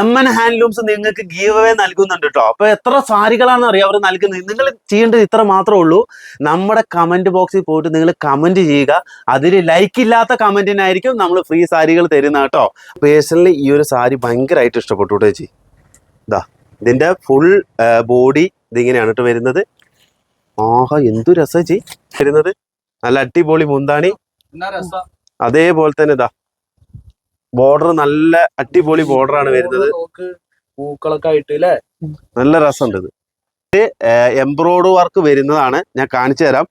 എം.എൻ handlooms നിങ്ങൾക്ക് give away നൽകുന്നുണ്ട് കേട്ടോ. അപ്പൊ എത്ര സാരികളാണെന്ന് അറിയാം അവർ നൽകുന്നത്. നിങ്ങൾ ചെയ്യേണ്ടത് ഇത്ര മാത്രമേ ഉള്ളൂ. നമ്മുടെ കമന്റ് ബോക്സിൽ പോയിട്ട് നിങ്ങൾ കമന്റ് ചെയ്യുക. അതിൽ ലൈക്ക് ഇല്ലാത്ത കമന്റിനായിരിക്കും നമ്മൾ ഫ്രീ സാരികൾ തരുന്ന കേട്ടോ. പേഴ്സണലി ഈ ഒരു സാരി ഭയങ്കരമായിട്ട് ഇഷ്ടപ്പെട്ടു കേട്ടോ ചേച്ചി. ഇതാ ഇതിന്റെ ഫുൾ ബോഡി ഇതിങ്ങനെയാണ് കേട്ടോ വരുന്നത്. ആഹാ എന്തു രസം ചേച്ചി വരുന്നത്. നല്ല അടിപൊളി മുന്താണി. അതേപോലെ തന്നെ ഇതാ ബോർഡർ നല്ല അടിപൊളി ബോർഡർ ആണ് വരുന്നത്. പൂക്കളൊക്കെ ആയിട്ട് അല്ലേ, നല്ല രസമുണ്ട്. ഇത് എംബ്രോയ്ഡ് വർക്ക് വരുന്നതാണ്, ഞാൻ കാണിച്ചു തരാം.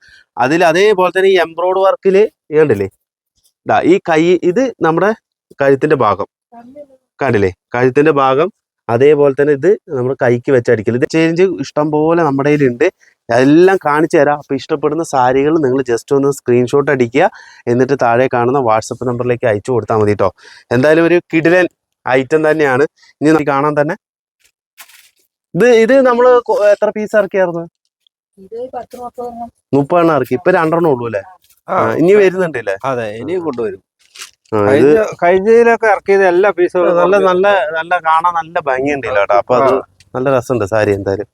അതിൽ അതേപോലെ തന്നെ ഈ എംബ്രോയ്ഡ് വർക്കിൽ കണ്ടില്ലേ ഇതാ ഈ കൈ, ഇത് നമ്മുടെ കഴുത്തിന്റെ ഭാഗം കണ്ടില്ലേ, കഴുത്തിന്റെ ഭാഗം. അതേപോലെ തന്നെ ഇത് നമ്മുടെ കൈക്ക് വെച്ചടിക്കൽ. ഇത് ചേഞ്ച് ഇഷ്ടം പോലെ നമ്മുടെ കയ്യിലുണ്ട്, എല്ലാം കാണിച്ചു തരാം. അപ്പൊ ഇഷ്ടപ്പെടുന്ന സാരികൾ നിങ്ങൾ ജസ്റ്റ് ഒന്ന് സ്ക്രീൻഷോട്ട് അടിക്കുക, എന്നിട്ട് താഴെ കാണുന്ന വാട്സപ്പ് നമ്പറിലേക്ക് അയച്ചു കൊടുത്താൽ മതി കേട്ടോ. എന്തായാലും ഒരു കിടിലൻ ഐറ്റം തന്നെയാണ്. ഇനി നമുക്ക് കാണാൻ തന്നെ ഇത് നമ്മള് എത്ര പീസ് ഇറക്കിയായിരുന്നു? 30 ഇറക്കി. ഇപ്പൊ 2 ഉള്ളൂ അല്ലെ? ഇനി വരുന്നുണ്ടല്ലേ? അതെ, ഇനി കൊണ്ടുവരും. കഴിഞ്ഞതിലൊക്കെ ഇറക്കിയത് എല്ലാ പീസുകളും നല്ല നല്ല നല്ല കാണാൻ നല്ല ഭംഗിയുണ്ടല്ലോ കേട്ടോ. അപ്പൊ അത് നല്ല രസമുണ്ട് സാരി. എന്തായാലും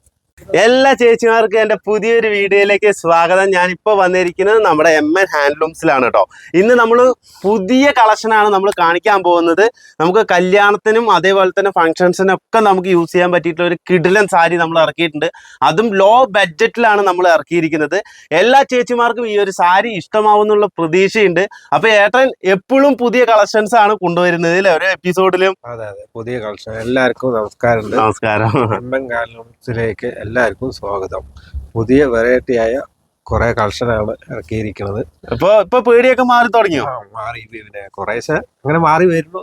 എല്ലാ ചേച്ചിമാർക്കും എൻ്റെ പുതിയൊരു വീഡിയോയിലേക്ക് സ്വാഗതം. ഞാനിപ്പോൾ വന്നിരിക്കുന്നത് നമ്മുടെ എം.എൻ ഹാൻഡ്ലൂംസിലാണ് കേട്ടോ. ഇന്ന് നമ്മൾ പുതിയ കളക്ഷനാണ് നമ്മൾ കാണിക്കാൻ പോകുന്നത്. നമുക്ക് കല്യാണത്തിനും അതേപോലെ തന്നെ ഫംഗ്ഷൻസിനും ഒക്കെ നമുക്ക് യൂസ് ചെയ്യാൻ പറ്റിയിട്ടുള്ള ഒരു കിടിലൻ സാരി നമ്മൾ ഇറക്കിയിട്ടുണ്ട്. അതും ലോ ബഡ്ജറ്റിലാണ് നമ്മൾ ഇറക്കിയിരിക്കുന്നത്. എല്ലാ ചേച്ചിമാർക്കും ഈ ഒരു സാരി ഇഷ്ടമാവുന്നുള്ള പ്രതീക്ഷയുണ്ട്. അപ്പൊ ഏട്ടൻ എപ്പോഴും പുതിയ കളക്ഷൻസ് ആണ് കൊണ്ടുവരുന്നത് അല്ലേ, ഓരോ എപ്പിസോഡിലും? അതെ അതെ, പുതിയ കളക്ഷൻ. എല്ലാവർക്കും നമസ്കാരം. നമസ്കാരം. എം.എൻ ഹാൻഡ്ലൂംസിലേക്ക് എല്ലാവർക്കും സ്വാഗതം. പുതിയ വെറൈറ്റി ആയ കുറെ കളക്ഷനാണ് ഇറക്കിയിരിക്കുന്നത്. ഇപ്പൊ പേടിയൊക്കെ മാറി തുടങ്ങിയോ? മാറി, പിന്നെ കുറേശ്ശെ അങ്ങനെ മാറി വരുന്നു.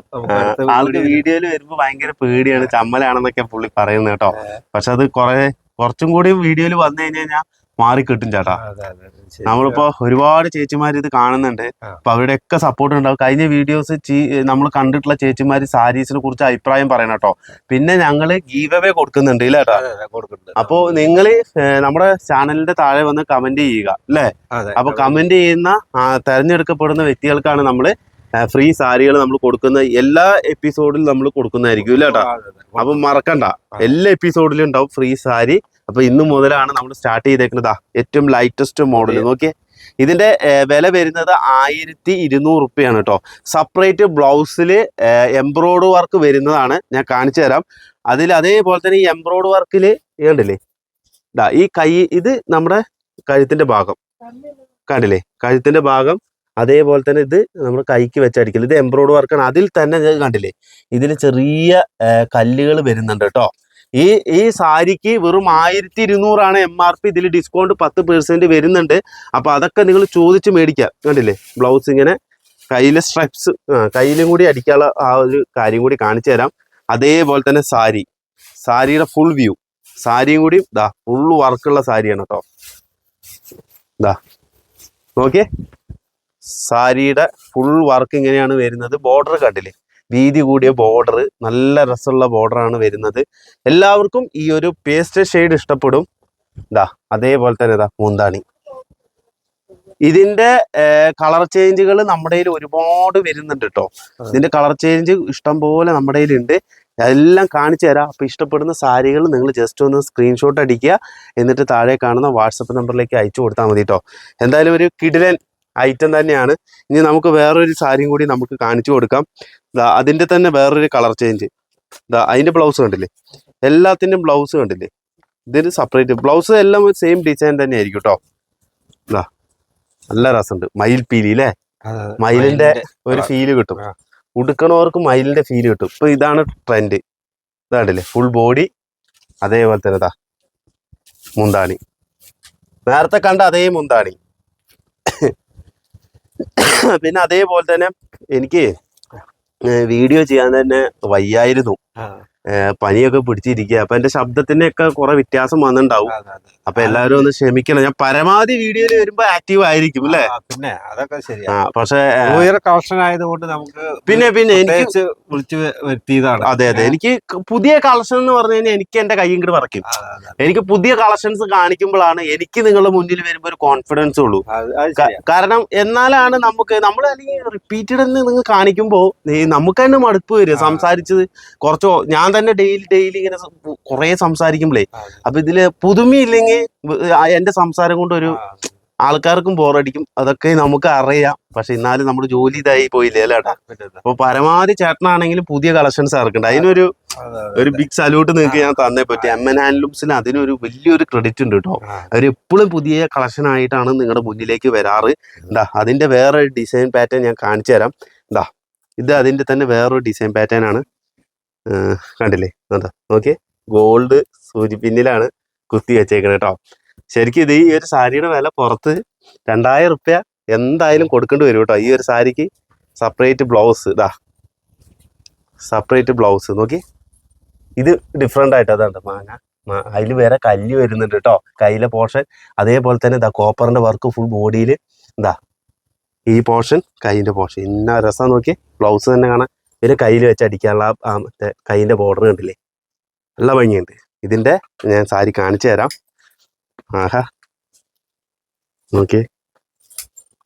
ആൾക്ക് വീഡിയോയിൽ വരുമ്പോ ഭയങ്കര പേടിയാണ്, ചമ്മലാണെന്നൊക്കെ പുള്ളി പറയുന്നത് കേട്ടോ. പക്ഷെ അത് കുറച്ചും കൂടി വീഡിയോയിൽ വന്നു കഴിഞ്ഞാൽ മാറി കിട്ടും ചേട്ടാ. നമ്മളിപ്പോ ഒരുപാട് ചേച്ചിമാർ ഇത് കാണുന്നുണ്ട്. അപ്പൊ അവരുടെയൊക്കെ സപ്പോർട്ട് ഉണ്ടാവും. കഴിഞ്ഞ വീഡിയോസ് നമ്മൾ കണ്ടിട്ടുള്ള ചേച്ചിമാര് സാരീസിനെ കുറിച്ച് അഭിപ്രായം പറയണം കേട്ടോ. പിന്നെ ഞങ്ങള് ഗീവ് അവേ കൊടുക്കുന്നുണ്ട് ഇല്ല കേട്ടോ. അപ്പൊ നിങ്ങള് നമ്മുടെ ചാനലിന്റെ താഴെ വന്ന് കമന്റ് ചെയ്യുക അല്ലേ. അപ്പൊ കമന്റ് ചെയ്യുന്ന തെരഞ്ഞെടുക്കപ്പെടുന്ന വ്യക്തികൾക്കാണ് നമ്മള് ഫ്രീ സാരികൾ നമ്മൾ കൊടുക്കുന്ന. എല്ലാ എപ്പിസോഡിലും നമ്മൾ കൊടുക്കുന്നതായിരിക്കും ഇല്ല കേട്ടോ. അപ്പൊ മറക്കണ്ട, എല്ലാ എപ്പിസോഡിലും ഉണ്ടാവും ഫ്രീ സാരി. അപ്പൊ ഇന്ന് മുതലാണ് നമ്മൾ സ്റ്റാർട്ട് ചെയ്തേക്കുന്നതാ ഏറ്റവും ലൈറ്റസ്റ്റ് മോഡൽ. നോക്കിയേ, ഇതിന്റെ വില വരുന്നത് 1200 റുപ്യാണ് കേട്ടോ. സെപ്പറേറ്റ് ബ്ലൗസില് എംബ്രോയ്ഡ് വർക്ക് വരുന്നതാണ്, ഞാൻ കാണിച്ചു തരാം. അതിൽ അതേപോലെ തന്നെ ഈ എംബ്രോയ്ഡ് വർക്കില് കണ്ടില്ലേ ഇതാ ഈ കൈ, ഇത് നമ്മുടെ കഴുത്തിന്റെ ഭാഗം കണ്ടില്ലേ, കഴുത്തിന്റെ ഭാഗം. അതേപോലെ തന്നെ ഇത് നമ്മുടെ കൈക്ക് വെച്ചടിക്കൽ. ഇത് എംബ്രോയ്ഡ് വർക്കാണ്. അതിൽ തന്നെ കണ്ടില്ലേ ഇതിൽ ചെറിയ കല്ലുകൾ വരുന്നുണ്ട് കേട്ടോ. ഈ സാരിക്ക് വെറും 1200 MRP. ഇതിൽ ഡിസ്കൗണ്ട് 10% വരുന്നുണ്ട്. അപ്പൊ അതൊക്കെ നിങ്ങൾ ചോദിച്ച് മേടിക്കാം. കണ്ടില്ലേ ബ്ലൗസ് ഇങ്ങനെ കയ്യിലെ സ്ട്രൈപ്സ്, കയ്യിലും കൂടി അടിക്കാനുള്ള ആ ഒരു കാര്യം കൂടി കാണിച്ചു തരാം. അതേപോലെ തന്നെ സാരിയുടെ ഫുൾ വ്യൂ, സാരിയും കൂടി ഇതാ ഫുൾ വർക്കുള്ള സാരിയാണ് കേട്ടോ. ഇതാ നോക്കിയേ, സാരിയുടെ ഫുൾ വർക്ക് ഇങ്ങനെയാണ് വരുന്നത്. ബോർഡർ കണ്ടില്ലേ, വീതി കൂടിയ ബോർഡർ, നല്ല രസമുള്ള ബോർഡറാണ് വരുന്നത്. എല്ലാവർക്കും ഈ ഒരു പേസ്റ്റ് ഷെയ്ഡ് ഇഷ്ടപ്പെടും. ഇതാ അതേപോലെ തന്നെ ഇതാ മുന്താണി. ഇതിന്റെ കളർ ചേഞ്ചുകൾ നമ്മുടെ കയ്യിൽ ഒരുപാട് വരുന്നുണ്ട് കേട്ടോ. ഇതിന്റെ കളർ ചേഞ്ച് ഇഷ്ടം പോലെ നമ്മുടെ കയ്യിലുണ്ട്, എല്ലാം കാണിച്ചു തരാം. അപ്പൊ ഇഷ്ടപ്പെടുന്ന സാരികൾ നിങ്ങൾ ജസ്റ്റ് ഒന്ന് സ്ക്രീൻഷോട്ട് അടിക്കുക, എന്നിട്ട് താഴെ കാണുന്ന വാട്സപ്പ് നമ്പറിലേക്ക് അയച്ചു കൊടുത്താൽ മതി കേട്ടോ. എന്തായാലും ഒരു കിടിലൻ ഐറ്റം തന്നെയാണ്. ഇനി നമുക്ക് വേറൊരു സാരിയും കൂടി നമുക്ക് കാണിച്ചു കൊടുക്കാം. അതിന്റെ തന്നെ വേറൊരു കളർ ചേഞ്ച്. അതിന്റെ ബ്ലൗസ് കണ്ടില്ലേ, എല്ലാത്തിൻ്റെയും ബ്ലൗസ് കണ്ടില്ലേ. ഇതിന് സെപ്പറേറ്റ് ബ്ലൗസ്, എല്ലാം സെയിം ഡിസൈൻ തന്നെ ആയിരിക്കും കേട്ടോ. നല്ല രസമുണ്ട്. മയിൽപീലി അല്ലേ, മയിലിന്റെ ഒരു ഫീല് കിട്ടും. ഉടുക്കണവർക്ക് മയിലിന്റെ ഫീല് കിട്ടും. ഇപ്പൊ ഇതാണ് ട്രെൻഡ്. ഇതാണ്ടില്ലേ full body. അതേപോലെ തന്നെ ഇതാ മുന്താണി, നേരത്തെ കണ്ട അതേ മുന്താണി. പിന്നെ അതേപോലെ തന്നെ എനിക്ക് വീഡിയോ ചെയ്യാൻ തന്നെ വയ്യായിരുന്നു, പനിയൊക്കെ പിടിച്ചിരിക്കുക. അപ്പൊ എന്റെ ശബ്ദത്തിനൊക്കെ കുറെ വ്യത്യാസം വന്നിട്ടുണ്ടാവും. അപ്പൊ എല്ലാവരും ഒന്ന് ക്ഷമിക്കണം. ഞാൻ പരമാവധി വീഡിയോയിൽ വരുമ്പോ ആക്റ്റീവ് ആയിരിക്കും അല്ലേ. പിന്നെ അതൊക്കെ ശരിയാ. പക്ഷെ കളക്ഷൻ ആയതുകൊണ്ട് നമുക്ക് പിന്നെ എനിക്ക് വിളിച്ചു വരുത്തിയതാണ്. അതെ അതെ, എനിക്ക് പുതിയ കളക്ഷൻ എന്ന് പറഞ്ഞു കഴിഞ്ഞാൽ എനിക്ക് എന്റെ കൈ ഇങ്ങോട്ട് പറക്കും. എനിക്ക് പുതിയ കളക്ഷൻസ് കാണിക്കുമ്പോഴാണ് എനിക്ക് നിങ്ങളുടെ മുന്നിൽ വരുമ്പോ ഒരു കോൺഫിഡൻസ് ഉള്ളൂ. കാരണം എന്നാലാണ് നമ്മൾ അല്ലെങ്കിൽ റിപ്പീറ്റഡ് എന്ന് നിങ്ങൾ കാണിക്കുമ്പോ നമുക്ക് തന്നെ മടുപ്പ് വരിക. സംസാരിച്ചത് കുറച്ചോ ഞാൻ തന്നെ ഡെയിലി ഇങ്ങനെ കുറെ സംസാരിക്കുമ്പോഴേ അപ്പൊ ഇതില് പുതുമയില്ലെങ്കിൽ എന്റെ സംസാരം കൊണ്ട് ഒരു ആൾക്കാർക്കും ബോറടിക്കും, അതൊക്കെ നമുക്ക് അറിയാം. പക്ഷെ എന്നാലും നമ്മുടെ ജോലി ഇതായി പോയില്ലേ അല്ലേട്ടാ. അപ്പൊ പരമാവധി ചേട്ടനാണെങ്കിലും പുതിയ കളക്ഷൻസ് ഇറക്കണ്ട, അതിനൊരു ബിഗ് സല്യൂട്ട് നിങ്ങൾക്ക് ഞാൻ തന്നേ പറ്റി. എം.എൻ ഹാൻഡ്ലൂംസിന് അതിനൊരു വലിയൊരു ക്രെഡിറ്റ് ഉണ്ട് കേട്ടോ. അവരെപ്പോഴും പുതിയ കളക്ഷൻ ആയിട്ടാണ് നിങ്ങളുടെ മുന്നിലേക്ക് വരാറ്. എന്താ അതിന്റെ വേറെ ഡിസൈൻ പാറ്റേൺ ഞാൻ കാണിച്ചു തരാം. എന്താ ഇത് അതിന്റെ തന്നെ വേറൊരു ഡിസൈൻ പാറ്റേൺ ആണ്. കണ്ടില്ലേ, എന്താ നോക്കിയേ, ഗോൾഡ് സൂചി പിന്നിലാണ് കുത്തി വെച്ചേക്കണേ കേട്ടോ. ശരിക്കും ഇത് ഈ ഒരു സാരിയുടെ വില പുറത്ത് 2000 റുപ്യ എന്തായാലും കൊടുക്കേണ്ടി വരും കേട്ടോ. ഈ ഒരു സാരിക്ക് സെപ്പറേറ്റ് ബ്ലൗസ്, സെപ്പറേറ്റ് ബ്ലൗസ് നോക്കി, ഇത് ഡിഫറെൻ്റ് ആയിട്ട് അതാണ് മാങ്ങ. അതിൽ വേറെ കല്ല് വരുന്നുണ്ട് കേട്ടോ, കയ്യിലെ പോർഷൻ. അതേപോലെ തന്നെ ഇതാ കോപ്പറിന്റെ വർക്ക് ഫുൾ ബോഡിയിൽ. എന്താ ഈ പോർഷൻ കൈയിന്റെ പോർഷൻ ഇന്ന രസം നോക്കി. ബ്ലൗസ് തന്നെ കാണാം. ഇതിന് കയ്യിൽ വെച്ച് അടിക്കാനുള്ള മറ്റേ കൈയിന്റെ ബോർഡർ കണ്ടില്ലേ, നല്ല ഭംഗിയുണ്ട്. ഇതിന്റെ ഞാൻ സാരി കാണിച്ചു തരാം. ആഹാ നോക്കിയേ,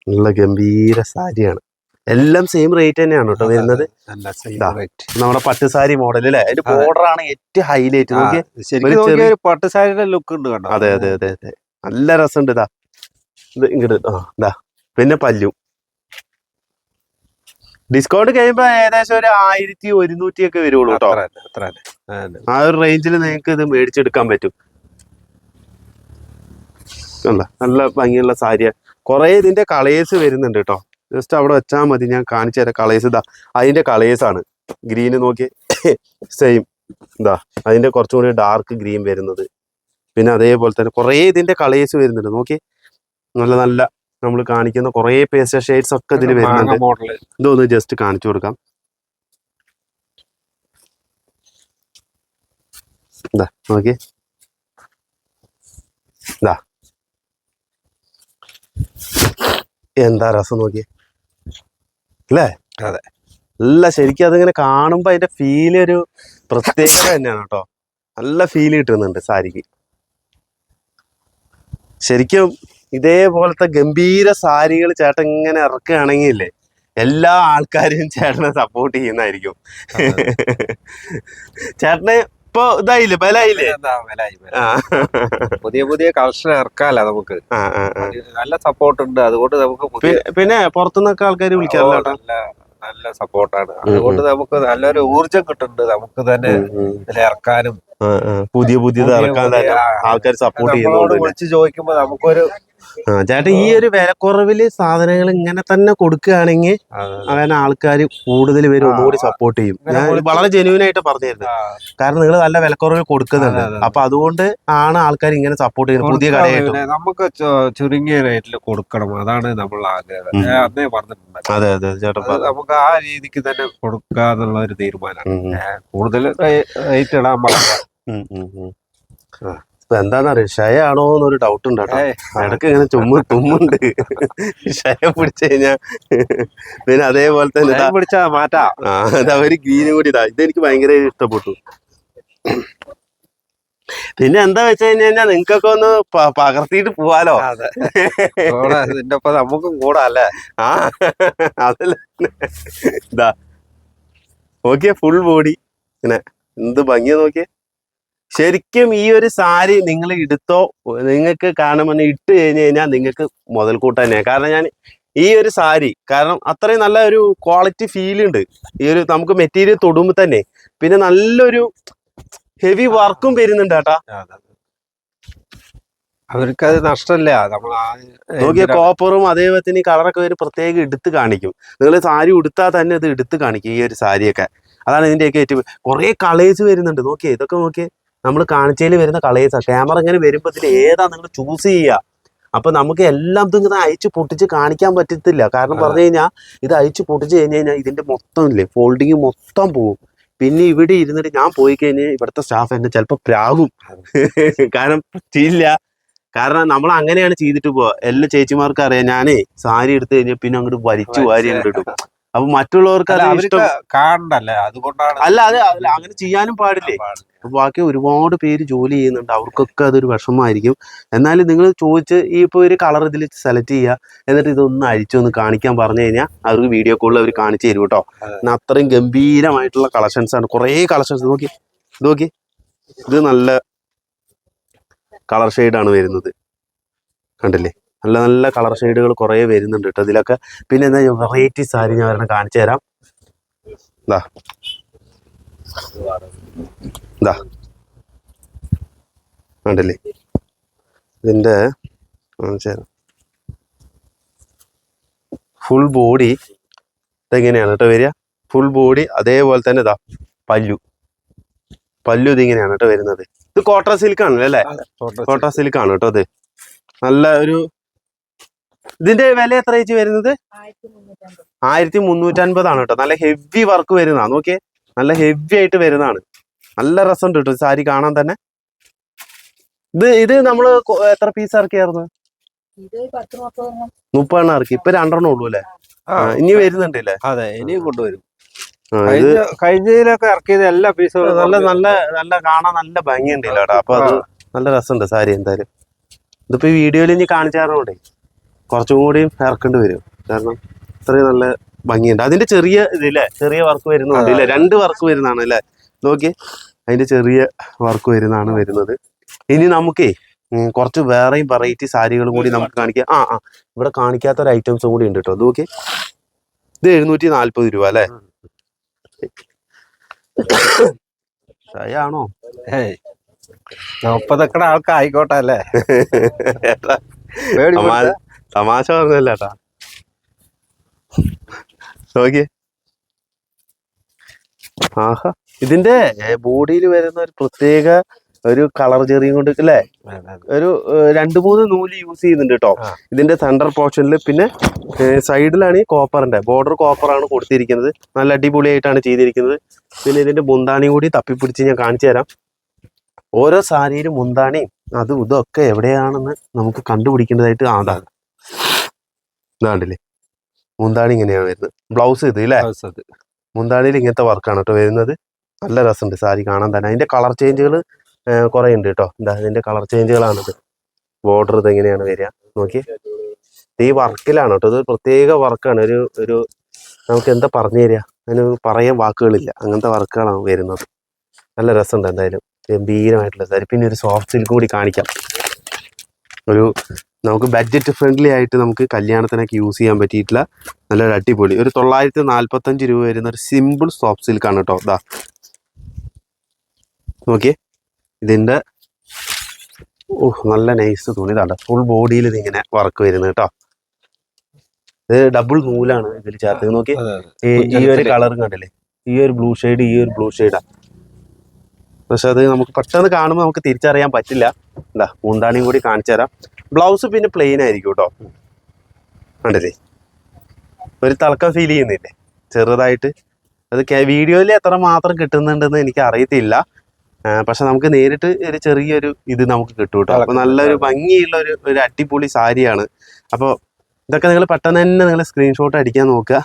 നല്ല ഗംഭീര സാരിയാണ്. എല്ലാം സെയിം റേറ്റ് തന്നെയാണ് കേട്ടോ വരുന്നത്. നമ്മുടെ പട്ടുസാരി മോഡൽ അല്ലേ, അതിന്റെ ബോർഡർ ആണ് ഏറ്റവും ഹൈലൈറ്റ്. നോക്കിയേ, പട്ടുസാരിയുടെ ലുക്ക് ഉണ്ട് കേട്ടോ. അതെ അതെ അതെ അതെ, നല്ല രസമുണ്ട്. ഇതാ ഇത് ഇങ്ങോട്ട് ഇതാ, പിന്നെ പല്ലു ഡിസ്കൗണ്ട് കഴിയുമ്പോ ഏകദേശം ഒരു 1100 ഒക്കെ വരുള്ളൂ കേട്ടോ. ആ ഒരു റേഞ്ചിൽ നിങ്ങൾക്ക് ഇത് മേടിച്ചെടുക്കാൻ പറ്റും. നല്ല ഭംഗിയുള്ള സാരിയാണ്. കുറെ ഇതിന്റെ കളേഴ്സ് വരുന്നുണ്ട് കേട്ടോ. ജസ്റ്റ് അവിടെ വെച്ചാൽ മതി, ഞാൻ കാണിച്ചു തരാം. കളേഴ്സ് ഇതാ അതിന്റെ കളേഴ്സ് ആണ്. ഗ്രീന് നോക്കി സെയിം, ഇതാ അതിന്റെ കുറച്ചും കൂടി ഡാർക്ക് ഗ്രീൻ വരുന്നത്. പിന്നെ അതേപോലെ തന്നെ കുറെ ഇതിന്റെ കളേഴ്സ് വരുന്നുണ്ട്. നോക്കി, നല്ല നല്ല നമ്മൾ കാണിക്കുന്ന കുറെ പേസ്റ്റൽ ഷെയ്ഡ്സ് ഒക്കെ ഇതിൽ വരുന്നുണ്ട്. ഇതൊന്ന് ജസ്റ്റ് കാണിച്ചു കൊടുക്കാം. ഇതാ നോക്കി, ഇതാ എന്താ രസം നോക്കി അല്ലേ. അതെ, നല്ല ശരിക്കും അതിങ്ങനെ കാണുമ്പോ അതിന്റെ ഫീൽ ഒരു പ്രത്യേകത തന്നെയാണ് കേട്ടോ. നല്ല ഫീൽ കിട്ടുന്നുണ്ട് സാരിക്ക്. ശരിക്കും ഇതേപോലത്തെ ഗംഭീര സാരികൾ ചേട്ടൻ ഇങ്ങനെ ഇറക്കുകയാണെങ്കിൽ ഇല്ലേ, എല്ലാ ആൾക്കാരും ചേട്ടനെ സപ്പോർട്ട് ചെയ്യുന്നതായിരിക്കും. ചേട്ടന് ഇപ്പൊ ഇതായില്ലേ, ബലായില്ലേ. പുതിയ പുതിയ കളക്ഷൻ ഇറക്കാല്ല നമുക്ക്, നല്ല സപ്പോർട്ട് ഉണ്ട്. അതുകൊണ്ട് നമുക്ക് പിന്നെ പുറത്തുനിന്നൊക്കെ ആൾക്കാർ വിളിക്കാറില്ല. നല്ല സപ്പോർട്ടാണ്. അതുകൊണ്ട് നമുക്ക് നല്ലൊരു ഊർജം കിട്ടുന്നുണ്ട് നമുക്ക് തന്നെ ഇതിൽ ഇറക്കാനും. പുതിയത് ഇറക്കാൻ തന്നെ ആൾക്കാർ സപ്പോർട്ട് ചെയ്യുന്നോണ്ട് വിളിച്ച് ചോദിക്കുമ്പോ നമുക്കൊരു ചേട്ടൻ ഈ ഒരു വിലക്കുറവില് സാധനങ്ങൾ ഇങ്ങനെ തന്നെ കൊടുക്കുകയാണെങ്കിൽ അങ്ങനെ ആൾക്കാർ കൂടുതൽ പേര് ഒന്നുകൂടി സപ്പോർട്ട് ചെയ്യും. ഞാൻ വളരെ ജെന്യൂൻ ആയിട്ട് പറഞ്ഞിരുന്നു. കാരണം നിങ്ങൾ നല്ല വിലക്കുറവിൽ കൊടുക്കുന്നുണ്ട്. അപ്പൊ അതുകൊണ്ട് ആണ് ആൾക്കാർ ഇങ്ങനെ സപ്പോർട്ട് ചെയ്യുന്നത്. പുതിയ കടയായിട്ട് നമുക്ക് ചുരുങ്ങിയ റേറ്റിൽ കൊടുക്കണം, അതാണ് നമ്മൾ ആഗ്രഹം. അന്നേ പറഞ്ഞിട്ടുണ്ട്. അതെ അതെ ചേട്ടൻ, നമുക്ക് ആ രീതിക്ക് തന്നെ കൊടുക്കാന്നുള്ള ഒരു തീരുമാനമാണ്. കൂടുതൽ റേറ്റ് ഇടാൻ പാടില്ല. എന്താന്നറിയോ, ക്ഷയാണോ എന്നൊരു ഡൗട്ട് ഉണ്ട് കേട്ടോ. ഇടയ്ക്ക് ഇങ്ങനെ തുമ്മുണ്ട്. ക്ഷയം പിടിച്ചു കഴിഞ്ഞാ പിന്നെ അതേപോലെ തന്നെ പിടിച്ചാ മാറ്റാ. ഒരു ഗ്രീനും കൂടി ഇതാ, ഇതെനിക്ക് ഭയങ്കര ഇഷ്ടപ്പെട്ടു. പിന്നെ എന്താ വെച്ച് കഴിഞ്ഞാൽ നിങ്ങൾക്കൊക്കെ ഒന്ന് പകർത്തിയിട്ട് പോവാലോ. ഇതിന്റെ ഒപ്പം നമുക്കും കൂടാല്ലേ. അതല്ല ഇതാ നോക്കിയേ, ഫുൾ ബോഡി ഇങ്ങനെ എന്ത് ഭംഗിയാ നോക്കിയേ. ശരിക്കും ഈ ഒരു സാരി നിങ്ങൾ എടുത്തോ, നിങ്ങൾക്ക് കാണുമെന്ന് ഇട്ട് കഴിഞ്ഞ് കഴിഞ്ഞാൽ നിങ്ങൾക്ക് മുതൽക്കൂട്ട് തന്നെയാണ്. കാരണം ഞാൻ ഈ ഒരു സാരി കാരണം അത്രയും നല്ല ഒരു ക്വാളിറ്റി ഫീൽ ഉണ്ട് ഈ ഒരു നമുക്ക് മെറ്റീരിയൽ തൊടുമ്പോൾ തന്നെ. പിന്നെ നല്ലൊരു ഹെവി വർക്കും വരുന്നുണ്ട് കേട്ടാ. അവർക്കത് നഷ്ടമില്ല. നമ്മൾ നോക്കിയ കോപ്പറും അതേപോലെ കളറൊക്കെ ഒരു പ്രത്യേകം എടുത്ത് കാണിക്കും. നിങ്ങൾ സാരി ഉടുത്താൽ തന്നെ ഇത് എടുത്ത് കാണിക്കും ഈ ഒരു സാരിയൊക്കെ. അതാണ് ഇതിന്റെയൊക്കെ ഏറ്റവും കുറെ കളേഴ്സ് വരുന്നുണ്ട്. നോക്കിയേ, ഇതൊക്കെ നോക്കിയേ, നമ്മൾ കാണിച്ചതിൽ വരുന്ന കളേഴ്സാണ്. ക്യാമറ ഇങ്ങനെ വരുമ്പോൾ ഇതിൽ ഏതാ നിങ്ങൾ ചൂസ് ചെയ്യുക. അപ്പൊ നമുക്ക് എല്ലാം ഇങ്ങനെ അയച്ചു പൊട്ടിച്ച് കാണിക്കാൻ പറ്റത്തില്ല. കാരണം പറഞ്ഞു കഴിഞ്ഞാൽ ഇത് അയച്ചു പൊട്ടിച്ച് കഴിഞ്ഞ് കഴിഞ്ഞാൽ ഇതിന്റെ മൊത്തം ഇല്ലേ ഫോൾഡിങ് മൊത്തം പോകും. പിന്നെ ഇവിടെ ഇരുന്നിട്ട് ഞാൻ പോയി കഴിഞ്ഞാൽ ഇവിടുത്തെ സ്റ്റാഫ് എന്നെ ചിലപ്പോൾ പ്രാകും. കാരണം പറ്റിയില്ല. കാരണം നമ്മൾ അങ്ങനെയാണ് ചെയ്തിട്ട് പോവാ. എല്ലാ ചേച്ചിമാർക്കും അറിയാം, ഞാനേ സാരി എടുത്തു കഴിഞ്ഞാൽ പിന്നെ അങ്ങോട്ട് വലിച്ചു വാരി അങ്ങോട്ട് ഇടും. അപ്പൊ മറ്റുള്ളവർക്ക് അത് ഇഷ്ടം കാണണ്ടല്ലേ, അതുകൊണ്ടാണ്. അല്ല അത് അങ്ങനെ ചെയ്യാനും പാടില്ലേ. ബാക്കി ഒരുപാട് പേര് ജോലി ചെയ്യുന്നുണ്ട്, അവർക്കൊക്കെ അതൊരു വിഷമമായിരിക്കും. എന്നാലും നിങ്ങൾ ചോദിച്ച് ഈ ഇപ്പോൾ ഒരു കളർ ഇതിൽ സെലക്ട് ചെയ്യുക, എന്നിട്ട് ഇതൊന്ന് അഴിച്ചൊന്ന് കാണിക്കാൻ പറഞ്ഞു കഴിഞ്ഞാൽ അവർക്ക് വീഡിയോ കോളിൽ അവർ കാണിച്ചു തരും കേട്ടോ. എന്നാൽ അത്രയും ഗംഭീരമായിട്ടുള്ള കളക്ഷൻസ് ആണ്, കുറേ കളക്ഷൻസ്. നോക്കി ഇത് നോക്കി, ഇത് നല്ല കളർ ഷെയ്ഡാണ് വരുന്നത്, കണ്ടില്ലേ? നല്ല നല്ല കളർ ഷെയ്ഡുകൾ കുറേ വരുന്നുണ്ട് കേട്ടോ ഇതിലൊക്കെ. പിന്നെ എന്താ വെറൈറ്റി സാരി ഞാൻ ഒരെണ്ണം കാണിച്ചു തരാം. ഇതാ ഇതാ കണ്ടില്ലേ, ഇതിൻ്റെ ഫുൾ ബോഡി ഇതെങ്ങനെയാണ് കേട്ടോ വരിക. ഫുൾ ബോഡി അതേപോലെ തന്നെ ഇതാ പല്ലു ഇതിങ്ങനെയാണ് കേട്ടോ വരുന്നത്. ഇത് കോട്ടൺ സിൽക്ക് ആണല്ലോ അല്ലേ? കോട്ടൺ സിൽക്ക് ആണ് കേട്ടോ. ഇത് നല്ല ഒരു, ഇതിന്റെ വില എത്ര ചേച്ചി വരുന്നത്? 1350 കേട്ടോ. നല്ല ഹെവി വർക്ക് വരുന്നതാണ്. നോക്കിയേ, നല്ല ഹെവി ആയിട്ട് വരുന്നതാണ്. നല്ല രസമുണ്ട് കേട്ടോ സാരി കാണാൻ തന്നെ. ഇത് നമ്മള് എത്ര പീസ് ഇറക്കിയായിരുന്നു? 30 ഇറക്കി. ഇപ്പൊ 2 ഉള്ളൂ അല്ലേ? ഇനി വരുന്നുണ്ടല്ലേ? അതെ, ഇനിയും കൊണ്ടുവരും. കഴിഞ്ഞതിലൊക്കെ ഇറക്കിയത് എല്ലാ പീസും നല്ല നല്ല നല്ല കാണാൻ നല്ല ഭംഗിയുണ്ടല്ലോ കേട്ടോ. അപ്പൊ അത് നല്ല രസമുണ്ട് സാരി എന്തായാലും. ഇതിപ്പോ ഈ വീഡിയോയിൽ ഇനി കാണിച്ചാറുണ്ടേ കുറച്ചും കൂടി ഇറക്കേണ്ടി വരും, കാരണം ഇത്രയും നല്ല ഭംഗിയുണ്ട്. അതിന്റെ ചെറിയ ഇതില്ലേ, ചെറിയ വർക്ക് വരുന്നുണ്ട് ഇല്ലേ? 2 വർക്ക് വരുന്നതാണ് അല്ലേ? നോക്കി, അതിന്റെ ചെറിയ വർക്ക് വരുന്നതാണ് വരുന്നത്. ഇനി നമുക്കേ കുറച്ച് വേറെയും വെറൈറ്റി സാരികളും കൂടി നമുക്ക് കാണിക്കാം. ഇവിടെ കാണിക്കാത്തൊരു ഐറ്റംസും കൂടി ഉണ്ട് കേട്ടോ. നോക്കി, ഇത് 740 രൂപ അല്ലേ? ആണോ? 40 ആൾക്കായിക്കോട്ടെ അല്ലേ? തമാശ പറഞ്ഞല്ല ഏട്ടാ. നോക്കിയേ, ആഹാ, ഇതിന്റെ ബോഡിയിൽ വരുന്ന ഒരു പ്രത്യേക ഒരു കളർ ചെറിയും കൊണ്ട് അല്ലേ, ഒരു 2-3 നൂല് യൂസ് ചെയ്യുന്നുണ്ട് കേട്ടോ ഇതിന്റെ സെന്റർ പോർഷനിൽ. പിന്നെ സൈഡിലാണ് ഈ കോപ്പറിന്റെ ബോർഡർ കോപ്പറാണ് കൊടുത്തിരിക്കുന്നത്. നല്ല അടിപൊളിയായിട്ടാണ് ചെയ്തിരിക്കുന്നത്. പിന്നെ ഇതിന്റെ മുന്താണി കൂടി തപ്പിപ്പിടിച്ച് ഞാൻ കാണിച്ചു തരാം. ഓരോ സാരിയിലും മുന്താണിയും അതും ഇതൊക്കെ എവിടെയാണെന്ന് നമുക്ക് കണ്ടുപിടിക്കേണ്ടതായിട്ട് അതാണ്. ഇതാണ്ടില്ലേ, മുന്താണി ഇങ്ങനെയാണ് വരുന്നത്. ബ്ലൗസ് ഇത് ഇല്ലേ? മുന്താണിയിൽ ഇങ്ങനത്തെ വർക്കാണ് കേട്ടോ വരുന്നത്. നല്ല രസമുണ്ട് സാരി കാണാൻ തന്നെ. അതിന്റെ കളർ ചേഞ്ചുകൾ കുറെ ഉണ്ട് കേട്ടോ. എന്താ ഇതിന്റെ കളർ ചേഞ്ചുകളാണിത്. ബോർഡർ ഇത് എങ്ങനെയാണ് വരിക നോക്കി. ഈ വർക്കിലാണ് കേട്ടോ, ഇത് പ്രത്യേക വർക്കാണ്. ഒരു നമുക്ക് എന്താ പറഞ്ഞു തരിക, അതിന് പറയാൻ വാക്കുകളില്ല, അങ്ങനത്തെ വർക്കുകളാണ് വരുന്നത്. നല്ല രസമുണ്ട് എന്തായാലും, ഗംഭീരമായിട്ടുള്ള സാരി. പിന്നെ ഒരു സോഫ്റ്റ് സിൽക്ക് കൂടി കാണിക്കാം. നമുക്ക് ബഡ്ജറ്റ് ഫ്രണ്ട്ലി ആയിട്ട് നമുക്ക് കല്യാണത്തിനൊക്കെ യൂസ് ചെയ്യാൻ പറ്റിയിട്ടുള്ള നല്ലൊരു അടിപൊളി ഒരു 945 രൂപ വരുന്ന ഒരു സിമ്പിൾ സോഫ്റ്റ് സിൽക്ക് ആണ് കേട്ടോ. ഇതാ നോക്കിയേ, ഇതിന്റെ നല്ല നൈസ് തുണി. ഇതാണ്ട ഫുൾ ബോഡിയിൽ ഇതിങ്ങനെ വർക്ക് വരുന്നത് കേട്ടോ. ഇത് ഡബിൾ നൂലാണ് ഇതിൽ ചേർത്ത്. നോക്കി, ഈ ഒരു കളറും കണ്ടില്ലേ, ഈ ഒരു ബ്ലൂ ഷെയ്ഡ്, ഈ ഒരു ബ്ലൂ ഷെയ്ഡാ. പക്ഷെ അത് നമുക്ക് പെട്ടെന്ന് കാണുമ്പോൾ നമുക്ക് തിരിച്ചറിയാൻ പറ്റില്ല. എന്താ മുന്താണിയും കൂടി കാണിച്ചു തരാം. ബ്ലൗസ് പിന്നെ പ്ലെയിൻ ആയിരിക്കും കേട്ടോ. കണ്ടില്ലേ, ഒരു തിളക്കം ഫീൽ ചെയ്യുന്നില്ലേ ചെറുതായിട്ട്. അത് വീഡിയോയിൽ എത്ര മാത്രം കിട്ടുന്നുണ്ടെന്ന് എനിക്ക് അറിയത്തില്ല. പക്ഷെ നമുക്ക് നേരിട്ട് ഒരു ചെറിയൊരു ഇത് നമുക്ക് കിട്ടും കേട്ടോ. അപ്പൊ നല്ലൊരു ഭംഗിയുള്ള ഒരു അടിപൊളി സാരിയാണ്. അപ്പോൾ ഇതൊക്കെ നിങ്ങൾ പെട്ടെന്ന് തന്നെ നിങ്ങൾ സ്ക്രീൻഷോട്ട് അടിക്കാൻ നോക്കുക.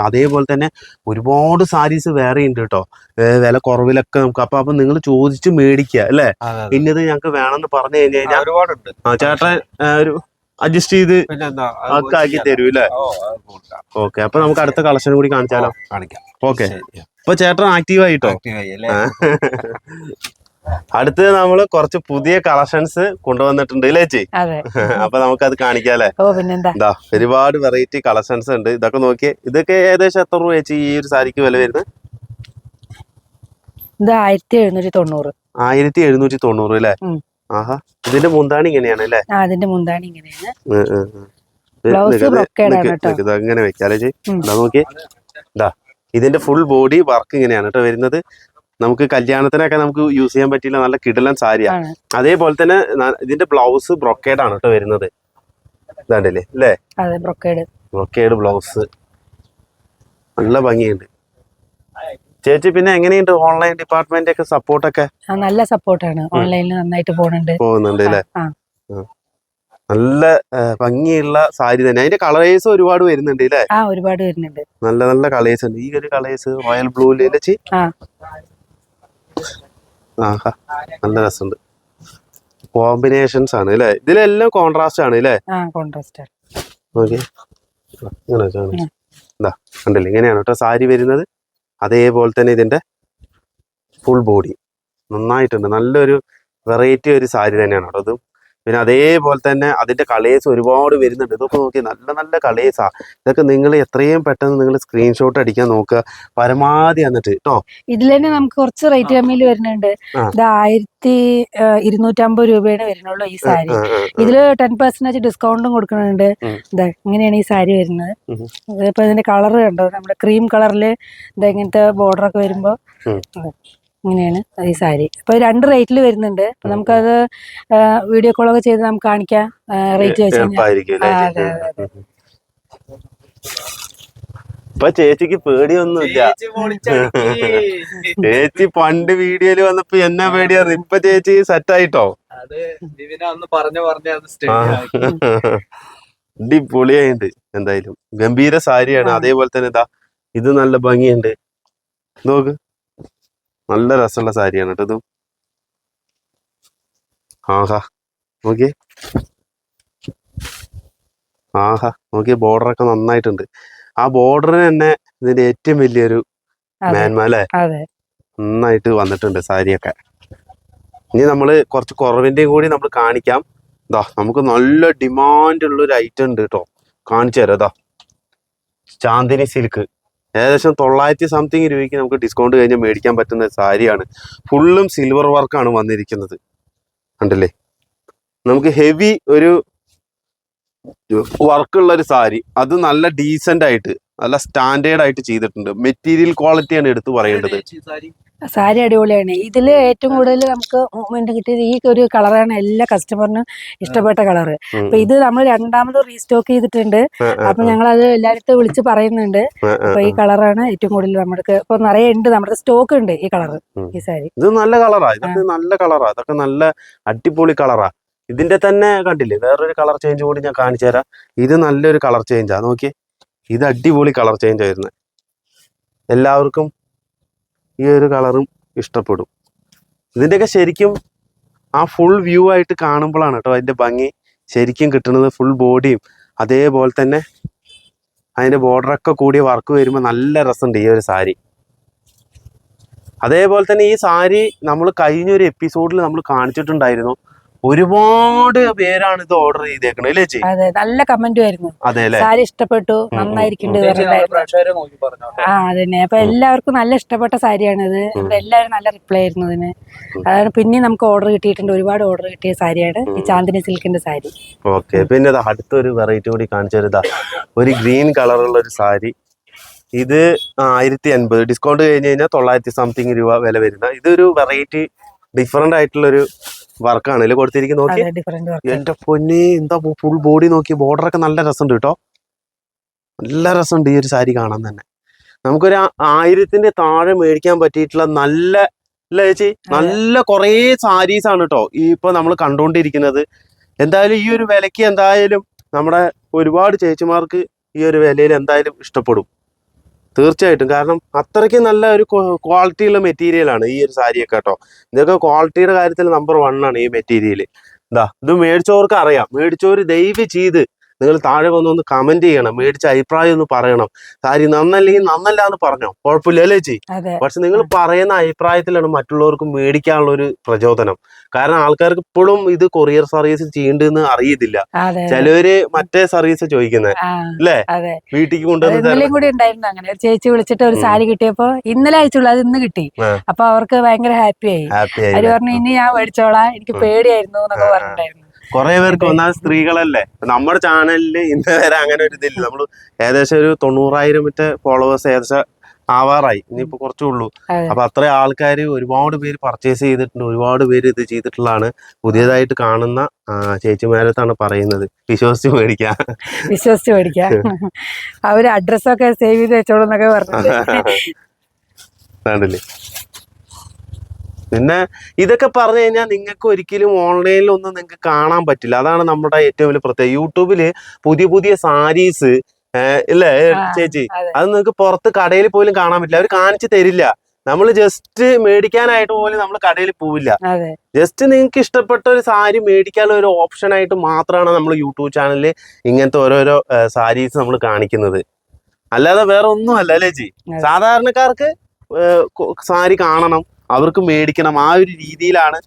അതേപോലെ തന്നെ ഒരുപാട് സാരീസ് വേറെ ഉണ്ട് കേട്ടോ, വില കുറവിലൊക്കെ നമുക്ക്. അപ്പൊ നിങ്ങൾ ചോദിച്ച് മേടിക്കുക അല്ലേ? ഇന്നത് ഞങ്ങൾക്ക് വേണമെന്ന് പറഞ്ഞു കഴിഞ്ഞാൽ ഒരുപാടുണ്ട്. ചേട്ടൻ ഒരു അഡ്ജസ്റ്റ് ചെയ്ത് ഒക്കെ ആക്കി തരൂ അല്ലേ? ഓക്കെ, അപ്പൊ നമുക്ക് അടുത്ത കളക്ഷൻ കൂടി കാണിച്ചാലോ? ഓക്കെ, അപ്പൊ ചേട്ടൻ ആക്റ്റീവ് ആയിട്ടോ. അടുത്ത് നമ്മള് കുറച്ച് പുതിയ കളക്ഷൻസ് കൊണ്ടുവന്നിട്ടുണ്ട് അല്ലേ ചേച്ചി? അപ്പൊ നമുക്കത് കാണിക്കാല്ലേ? എന്താ ഒരുപാട് വെറൈറ്റി കളക്ഷൻസ് ഉണ്ട്. ഇതൊക്കെ നോക്കിയേ, ഇതൊക്കെ ഏകദേശം എത്ര രൂപ ചേച്ചി ഈ ഒരു സാരിക്ക് വില വരുന്നത്? 1790 അല്ലേ? ആഹാ, ഇതിന്റെ മുന്താണി ഇങ്ങനെയാണ് അല്ലേ? അങ്ങനെ വെക്കാലേ ചേച്ചി? എന്താ നോക്കിയേ, ഇതാ ഇതിന്റെ ഫുൾ ബോഡി വർക്ക് ഇങ്ങനെയാണ് കേട്ടോ വരുന്നത്. നമുക്ക് കല്യാണത്തിനൊക്കെ നമുക്ക് യൂസ് ചെയ്യാൻ പറ്റിയില്ല, നല്ല കിടിലൻ സാരിയാണ്. അതേപോലെ തന്നെ ഇതിന്റെ ബ്ലൗസ് ബ്രൊക്കേഡ് ആണ് കേട്ടോ വരുന്നത്. ഇതാണ്ടല്ലേ അല്ലേ? ബ്രൊക്കേഡ് ബ്ലൗസ്, നല്ല ഭംഗിയുണ്ട് ചേച്ചി. പിന്നെ എങ്ങനെയുണ്ട് ഓൺലൈൻ ഡിപ്പാർട്ട്മെന്റ് ഒക്കെ സപ്പോർട്ടൊക്കെ? നല്ല സപ്പോർട്ടാണ്, ഓൺലൈനിൽ നന്നായിട്ട് പോകുന്നുണ്ട് അല്ലേ? നല്ല ഭംഗിയുള്ള സാരി തന്നെ. അതിന്റെ കളേഴ്സ് ഒരുപാട് വരുന്നുണ്ട് അല്ലേ? ഒരുപാട് വരുന്നുണ്ട്, നല്ല നല്ല കളേഴ്സ് ഉണ്ട്. ഈ ഒരു കളേഴ്സ് റോയൽ ബ്ലൂല് ചേച്ചി. ആഹാ, നല്ല രസമുണ്ട്. കോമ്പിനേഷൻസ് ആണ് അല്ലേ? ഇതിലെല്ലാം കോൺട്രാസ്റ്റ് ആണ് അല്ലേ? ഓക്കെ, എന്താ കണ്ടില്ലേ, ഇങ്ങനെയാണ് കേട്ടോ സാരി വരുന്നത്. അതേപോലെ തന്നെ ഇതിന്റെ ഫുൾ ബോഡി നന്നായിട്ടുണ്ട്. നല്ലൊരു വെറൈറ്റി ഒരു സാരി തന്നെയാണ് കേട്ടോ ഇത്. പിന്നെ അതേപോലെ തന്നെ അതിന്റെ കളേഴ്സ് ഒരുപാട് വരുന്നുണ്ട്. ഇതൊക്കെ നോക്കി നല്ല നല്ല കളേഴ്സാ. ഇതൊക്കെ നിങ്ങൾ എത്രയും പെട്ടെന്ന് നിങ്ങൾ സ്ക്രീൻഷോട്ട് അടിക്കാൻ നോക്കുക പരമാവധി എന്നിട്ട് കേട്ടോ. ഇതിൽ തന്നെ നമുക്ക് കുറച്ച് റേറ്റ് കമ്മിയിൽ വരുന്നുണ്ട്. ആ. ഇത് 1250 രൂപയാണ് വരുന്നുള്ളൂ ഈ സാരി. ഇതില് 10% ഡിസ്കൗണ്ടും കൊടുക്കുന്നുണ്ട്. ഇതാ ഇങ്ങനെയാണ് ഈ സാരി വരുന്നത്. ഇതിപ്പോ ഇതിന്റെ കളർ കണ്ടോ, നമ്മുടെ ക്രീം കളറില് ഇതാ ഇങ്ങനത്തെ ബോർഡർ ഒക്കെ വരുമ്പോ ഇങ്ങനെയാണ് ഈ സാരി. അപ്പൊ 2 റേറ്റിൽ വരുന്നുണ്ട്. അപ്പൊ നമുക്കത് വീഡിയോ കോളൊക്കെ ചെയ്ത് നമുക്ക് കാണിക്കാം റേറ്റ് വെച്ച് എളുപ്പമായിരിക്കും കഴിഞ്ഞാൽ. അല്ലേ? ഇപ്പൊ ചേച്ചിക്ക് പേടിയൊന്നുമില്ല. ചേച്ചി പണ്ട് വീഡിയോയില് വന്നപ്പോ എന്നാ പേടിയായിരുന്നു. ഇപ്പൊ ചേച്ചി സെറ്റ് ആയിട്ടോ. അടിപൊളിയായിട്ടുണ്ട്. എന്തായാലും ഗംഭീര സാരിയാണ്. അതേപോലെ തന്നെ ഇതാ ഇത് നല്ല ഭംഗിയുണ്ട്. നോക്ക്, നല്ല രസമുള്ള സാരിയാണ് കേട്ടോ ഇതും. ആഹാ നോക്കിയേ, ആഹാ നോക്കിയേ, ബോർഡറൊക്കെ നന്നായിട്ടുണ്ട്. ആ ബോർഡറിന് തന്നെ ഇതിന്റെ ഏറ്റവും വലിയൊരു മേന്മ അല്ലേ? അതെ, നന്നായിട്ട് വന്നിട്ടുണ്ട് സാരിയൊക്കെ. ഇനി നമ്മള് കുറച്ച് കുറവിന്റെയും കൂടി നമ്മൾ കാണിക്കാം. ഇതാ നമുക്ക് നല്ല ഡിമാൻഡ് ഉള്ള ഒരു ഐറ്റം ഉണ്ട് കേട്ടോ, കാണിച്ചു തരാം. ഇതാ ചാന്ദിനി സിൽക്ക്, ഏകദേശം 900 സംതിങ് രൂപയ്ക്ക് നമുക്ക് ഡിസ്കൗണ്ട് കഴിഞ്ഞാൽ മേടിക്കാൻ പറ്റുന്ന സാരിയാണ്. ഫുള്ളും സിൽവർ വർക്കാണ് വന്നിരിക്കുന്നത്, കണ്ടില്ലേ? നമുക്ക് ഹെവി ഒരു വർക്കുള്ള ഒരു സാരി, അത് നല്ല ഡീസന്റ് ആയിട്ട് നല്ല സ്റ്റാൻഡേർഡ് ആയിട്ട് ചെയ്തിട്ടുണ്ട്. മെറ്റീരിയൽ ക്വാളിറ്റിയാണ് എടുത്തു പറയേണ്ടത്. സാരി അടിപൊളിയാണ്. ഇതില് ഏറ്റവും കൂടുതൽ നമുക്ക് മൂവ്മെന്റ് കിട്ടിയത് ഈ ഒരു കളറാണ്. എല്ലാ കസ്റ്റമറിനും ഇഷ്ടപ്പെട്ട കളറ്. അപ്പൊ ഇത് നമ്മൾ രണ്ടാമത് റീസ്റ്റോക്ക് ചെയ്തിട്ടുണ്ട്. അപ്പൊ ഞങ്ങൾ അത് എല്ലാവരും വിളിച്ച് പറയുന്നുണ്ട്. അപ്പൊ ഈ കളറാണ് ഏറ്റവും കൂടുതൽ നമ്മുടെ ഇപ്പൊ നിറയെ ഉണ്ട്, നമ്മുടെ സ്റ്റോക്ക് ഉണ്ട് ഈ കളറ്, ഈ സാരി. ഇത് നല്ല കളറാ, ഇതൊക്കെ നല്ല കളറാ, ഇതൊക്കെ നല്ല അടിപൊളി കളറാ. ഇതിന്റെ തന്നെ കണ്ടില്ലേ വേറൊരു കളർ ചേഞ്ച് കൂടി ഞാൻ കാണിച്ചു തരാം. ഇത് നല്ലൊരു കളർ ചേഞ്ചാ, നോക്കിയേ, ഇത് അടിപൊളി കളർ ചേഞ്ച് ആയിരുന്നു. എല്ലാവർക്കും ഈ ഒരു കളറും ഇഷ്ടപ്പെടും. ഇതിൻ്റെയൊക്കെ ശരിക്കും ആ ഫുൾ വ്യൂ ആയിട്ട് കാണുമ്പോഴാണ് കേട്ടോ അതിൻ്റെ ഭംഗി ശരിക്കും കിട്ടുന്നത്. ഫുൾ ബോഡിയും അതേപോലെ തന്നെ അതിൻ്റെ ബോർഡറൊക്കെ കൂടിയ വർക്ക് വരുമ്പോൾ നല്ല രസമുണ്ട് ഈ ഒരു സാരി. അതേപോലെ തന്നെ ഈ സാരി നമ്മൾ കഴിഞ്ഞൊരു എപ്പിസോഡിൽ നമ്മൾ കാണിച്ചിട്ടുണ്ടായിരുന്നു. ഒരുപാട് പേരാണ് ഇത് ഓർഡർ ചെയ്തേക്കണത് അല്ലേ ചേച്ചി? അതെ, നല്ല കമന്റും ആയിരുന്നു. അതെ അല്ലേ? സാരി ഇഷ്ടപ്പെട്ടു, നന്നായിരിക്കുന്നുണ്ട്. അതന്നെ, അപ്പൊ എല്ലാവർക്കും നല്ല ഇഷ്ടപ്പെട്ട സാരിയാണിത്. എല്ലാവരും നല്ല റിപ്ലൈ ആയിരുന്നു ഇതിന്. അതാണ് പിന്നെ നമുക്ക് ഓർഡർ കിട്ടിയിട്ടുണ്ട്, ഒരുപാട് ഓർഡർ കിട്ടിയ സാരിയാണ് ഈ ചാന്ദിനി സിൽക്കിന്റെ സാരി. ഓക്കെ, പിന്നെ അടുത്തൊരു വെറൈറ്റി കൂടി കാണിച്ചു തരുതാ. ഒരു ഗ്രീൻ കളറുള്ള ഒരു സാരി. ഇത് 1050, ഡിസ്കൗണ്ട് കഴിഞ്ഞ് കഴിഞ്ഞാൽ 900 സംതിങ് രൂപ വില വരുന്ന ഇതൊരു വെറൈറ്റി ഡിഫറെന്റ് ആയിട്ടുള്ളൊരു വർക്കാണ് ഇതിൽ കൊടുത്തിരിക്കുന്നത്. നോക്കി എന്റെ പൊന്നെ, എന്താ ഫുൾ ബോഡി നോക്കി, ബോർഡറൊക്കെ നല്ല രസമുണ്ട് കേട്ടോ, നല്ല രസമുണ്ട് ഈ ഒരു സാരി കാണാൻ തന്നെ. നമുക്കൊരു 1000-ന്റെ താഴെ മേടിക്കാൻ പറ്റിയിട്ടുള്ള നല്ല അല്ലേ ചേച്ചി, നല്ല കുറേ സാരീസ് ആണ് കേട്ടോ ഈ ഇപ്പൊ നമ്മൾ കണ്ടുകൊണ്ടിരിക്കുന്നത്. എന്തായാലും ഈ ഒരു വിലക്ക് എന്തായാലും നമ്മുടെ ഒരുപാട് ചേച്ചിമാർക്ക് ഈ ഒരു വിലയിൽ എന്തായാലും ഇഷ്ടപ്പെടും തീർച്ചയായിട്ടും. കാരണം അത്രയ്ക്ക് നല്ല ഒരു ക്വാളിറ്റി ഉള്ള മെറ്റീരിയലാണ് ഈ ഒരു സാരിയൊക്കെ കേട്ടോ. ഇതൊക്കെ ക്വാളിറ്റിയുടെ കാര്യത്തിൽ നമ്പർ 1 ആണ് ഈ മെറ്റീരിയൽ. ഇത് മേടിച്ചവർക്ക് അറിയാം. മേടിച്ചവർ ദയവ് ചെയ്ത് നിങ്ങൾ താഴെ വന്നൊന്ന് കമന്റ് ചെയ്യണം, മേടിച്ച അഭിപ്രായം ഒന്ന് പറയണം. സാരി നന്നല്ലെങ്കിൽ നന്നല്ല എന്ന് പറഞ്ഞോ, കുഴപ്പമില്ല അല്ലേ ചേച്ചി? പക്ഷെ നിങ്ങൾ പറയുന്ന അഭിപ്രായത്തിലാണ് മറ്റുള്ളവർക്ക് മേടിക്കാനുള്ള ഒരു പ്രചോദനം. കാരണം ആൾക്കാർക്ക് ഇപ്പോഴും ഇത് കൊറിയർ സർവീസ് ചെയ്യേണ്ടതെന്ന് അറിയത്തില്ല. ചിലവര് മറ്റേ സർവീസ് ചോദിക്കുന്നത് അല്ലേ, വീട്ടിലേക്ക് കൊണ്ടുവന്ന് കൂടി ഉണ്ടായിരുന്നു. അങ്ങനെ ഒരു ചേച്ചി വിളിച്ചിട്ട് ഒരു സാരി കിട്ടിയപ്പോ ഇന്നലെ അയച്ചുള്ളൂ, അത് ഇന്ന് കിട്ടി. അപ്പൊ അവർക്ക് ഭയങ്കര ഹാപ്പിയായി. അവര് പറഞ്ഞു ഇനി ഞാൻ മേടിച്ചോളാം, എനിക്ക് പേടിയായിരുന്നു എന്നൊക്കെ പറഞ്ഞിട്ടുണ്ടായിരുന്നു. കുറെ പേർക്ക് ഒന്നാം സ്ത്രീകളല്ലേ, നമ്മുടെ ചാനലില് ഇന്ന് വരെ അങ്ങനെ ഒരു ഇതില്ല. നമ്മള് ഏകദേശം ഒരു 90,000 ഫോളോവേഴ്സ് ഏകദേശം ആവാറായി, ഇനിയിപ്പോ കുറച്ചേ ഉള്ളൂ. അപ്പൊ അത്ര ആൾക്കാർ ഒരുപാട് പേര് പർച്ചേസ് ചെയ്തിട്ടുണ്ട്, ഒരുപാട് പേര് ഇത് ചെയ്തിട്ടുള്ളതാണ്. പുതിയതായിട്ട് കാണുന്ന ചേച്ചിമാരത്താണ് പറയുന്നത്, വിശ്വസിച്ച് മേടിക്കാം. അവര് അഡ്രസ്സൊക്കെ സേവ് ചെയ്ത് വെച്ചോളൂ എന്നൊക്കെ പറഞ്ഞില്ലേ. പിന്നെ ഇതൊക്കെ പറഞ്ഞു കഴിഞ്ഞാൽ നിങ്ങൾക്ക് ഒരിക്കലും ഓൺലൈനിൽ ഒന്നും നിങ്ങൾക്ക് കാണാൻ പറ്റില്ല. അതാണ് നമ്മുടെ ഏറ്റവും വലിയ പ്രത്യേകത. യൂട്യൂബില് പുതിയ സാരീസ് ഇല്ലേ ചേച്ചി, അത് നിങ്ങൾക്ക് പുറത്ത് കടയിൽ പോലും കാണാൻ പറ്റില്ല, അവർ കാണിച്ചു തരില്ല. നമ്മൾ ജസ്റ്റ് മേടിക്കാനായിട്ട് പോലും നമ്മൾ കടയിൽ പോവില്ല. ജസ്റ്റ് നിങ്ങൾക്ക് ഇഷ്ടപ്പെട്ട ഒരു സാരി മേടിക്കാനുള്ള ഒരു ഓപ്ഷൻ ആയിട്ട് മാത്രമാണ് നമ്മൾ യൂട്യൂബ് ചാനലിൽ ഇങ്ങനത്തെ ഓരോരോ സാരീസ് നമ്മൾ കാണിക്കുന്നത്. അല്ലാതെ വേറെ ഒന്നും അല്ല അല്ലേ ചേച്ചി? സാധാരണക്കാർക്ക് സാരി കാണണം, അവർക്ക് മേടിക്കണം. ആ ഒരു രീതിയിലാണ്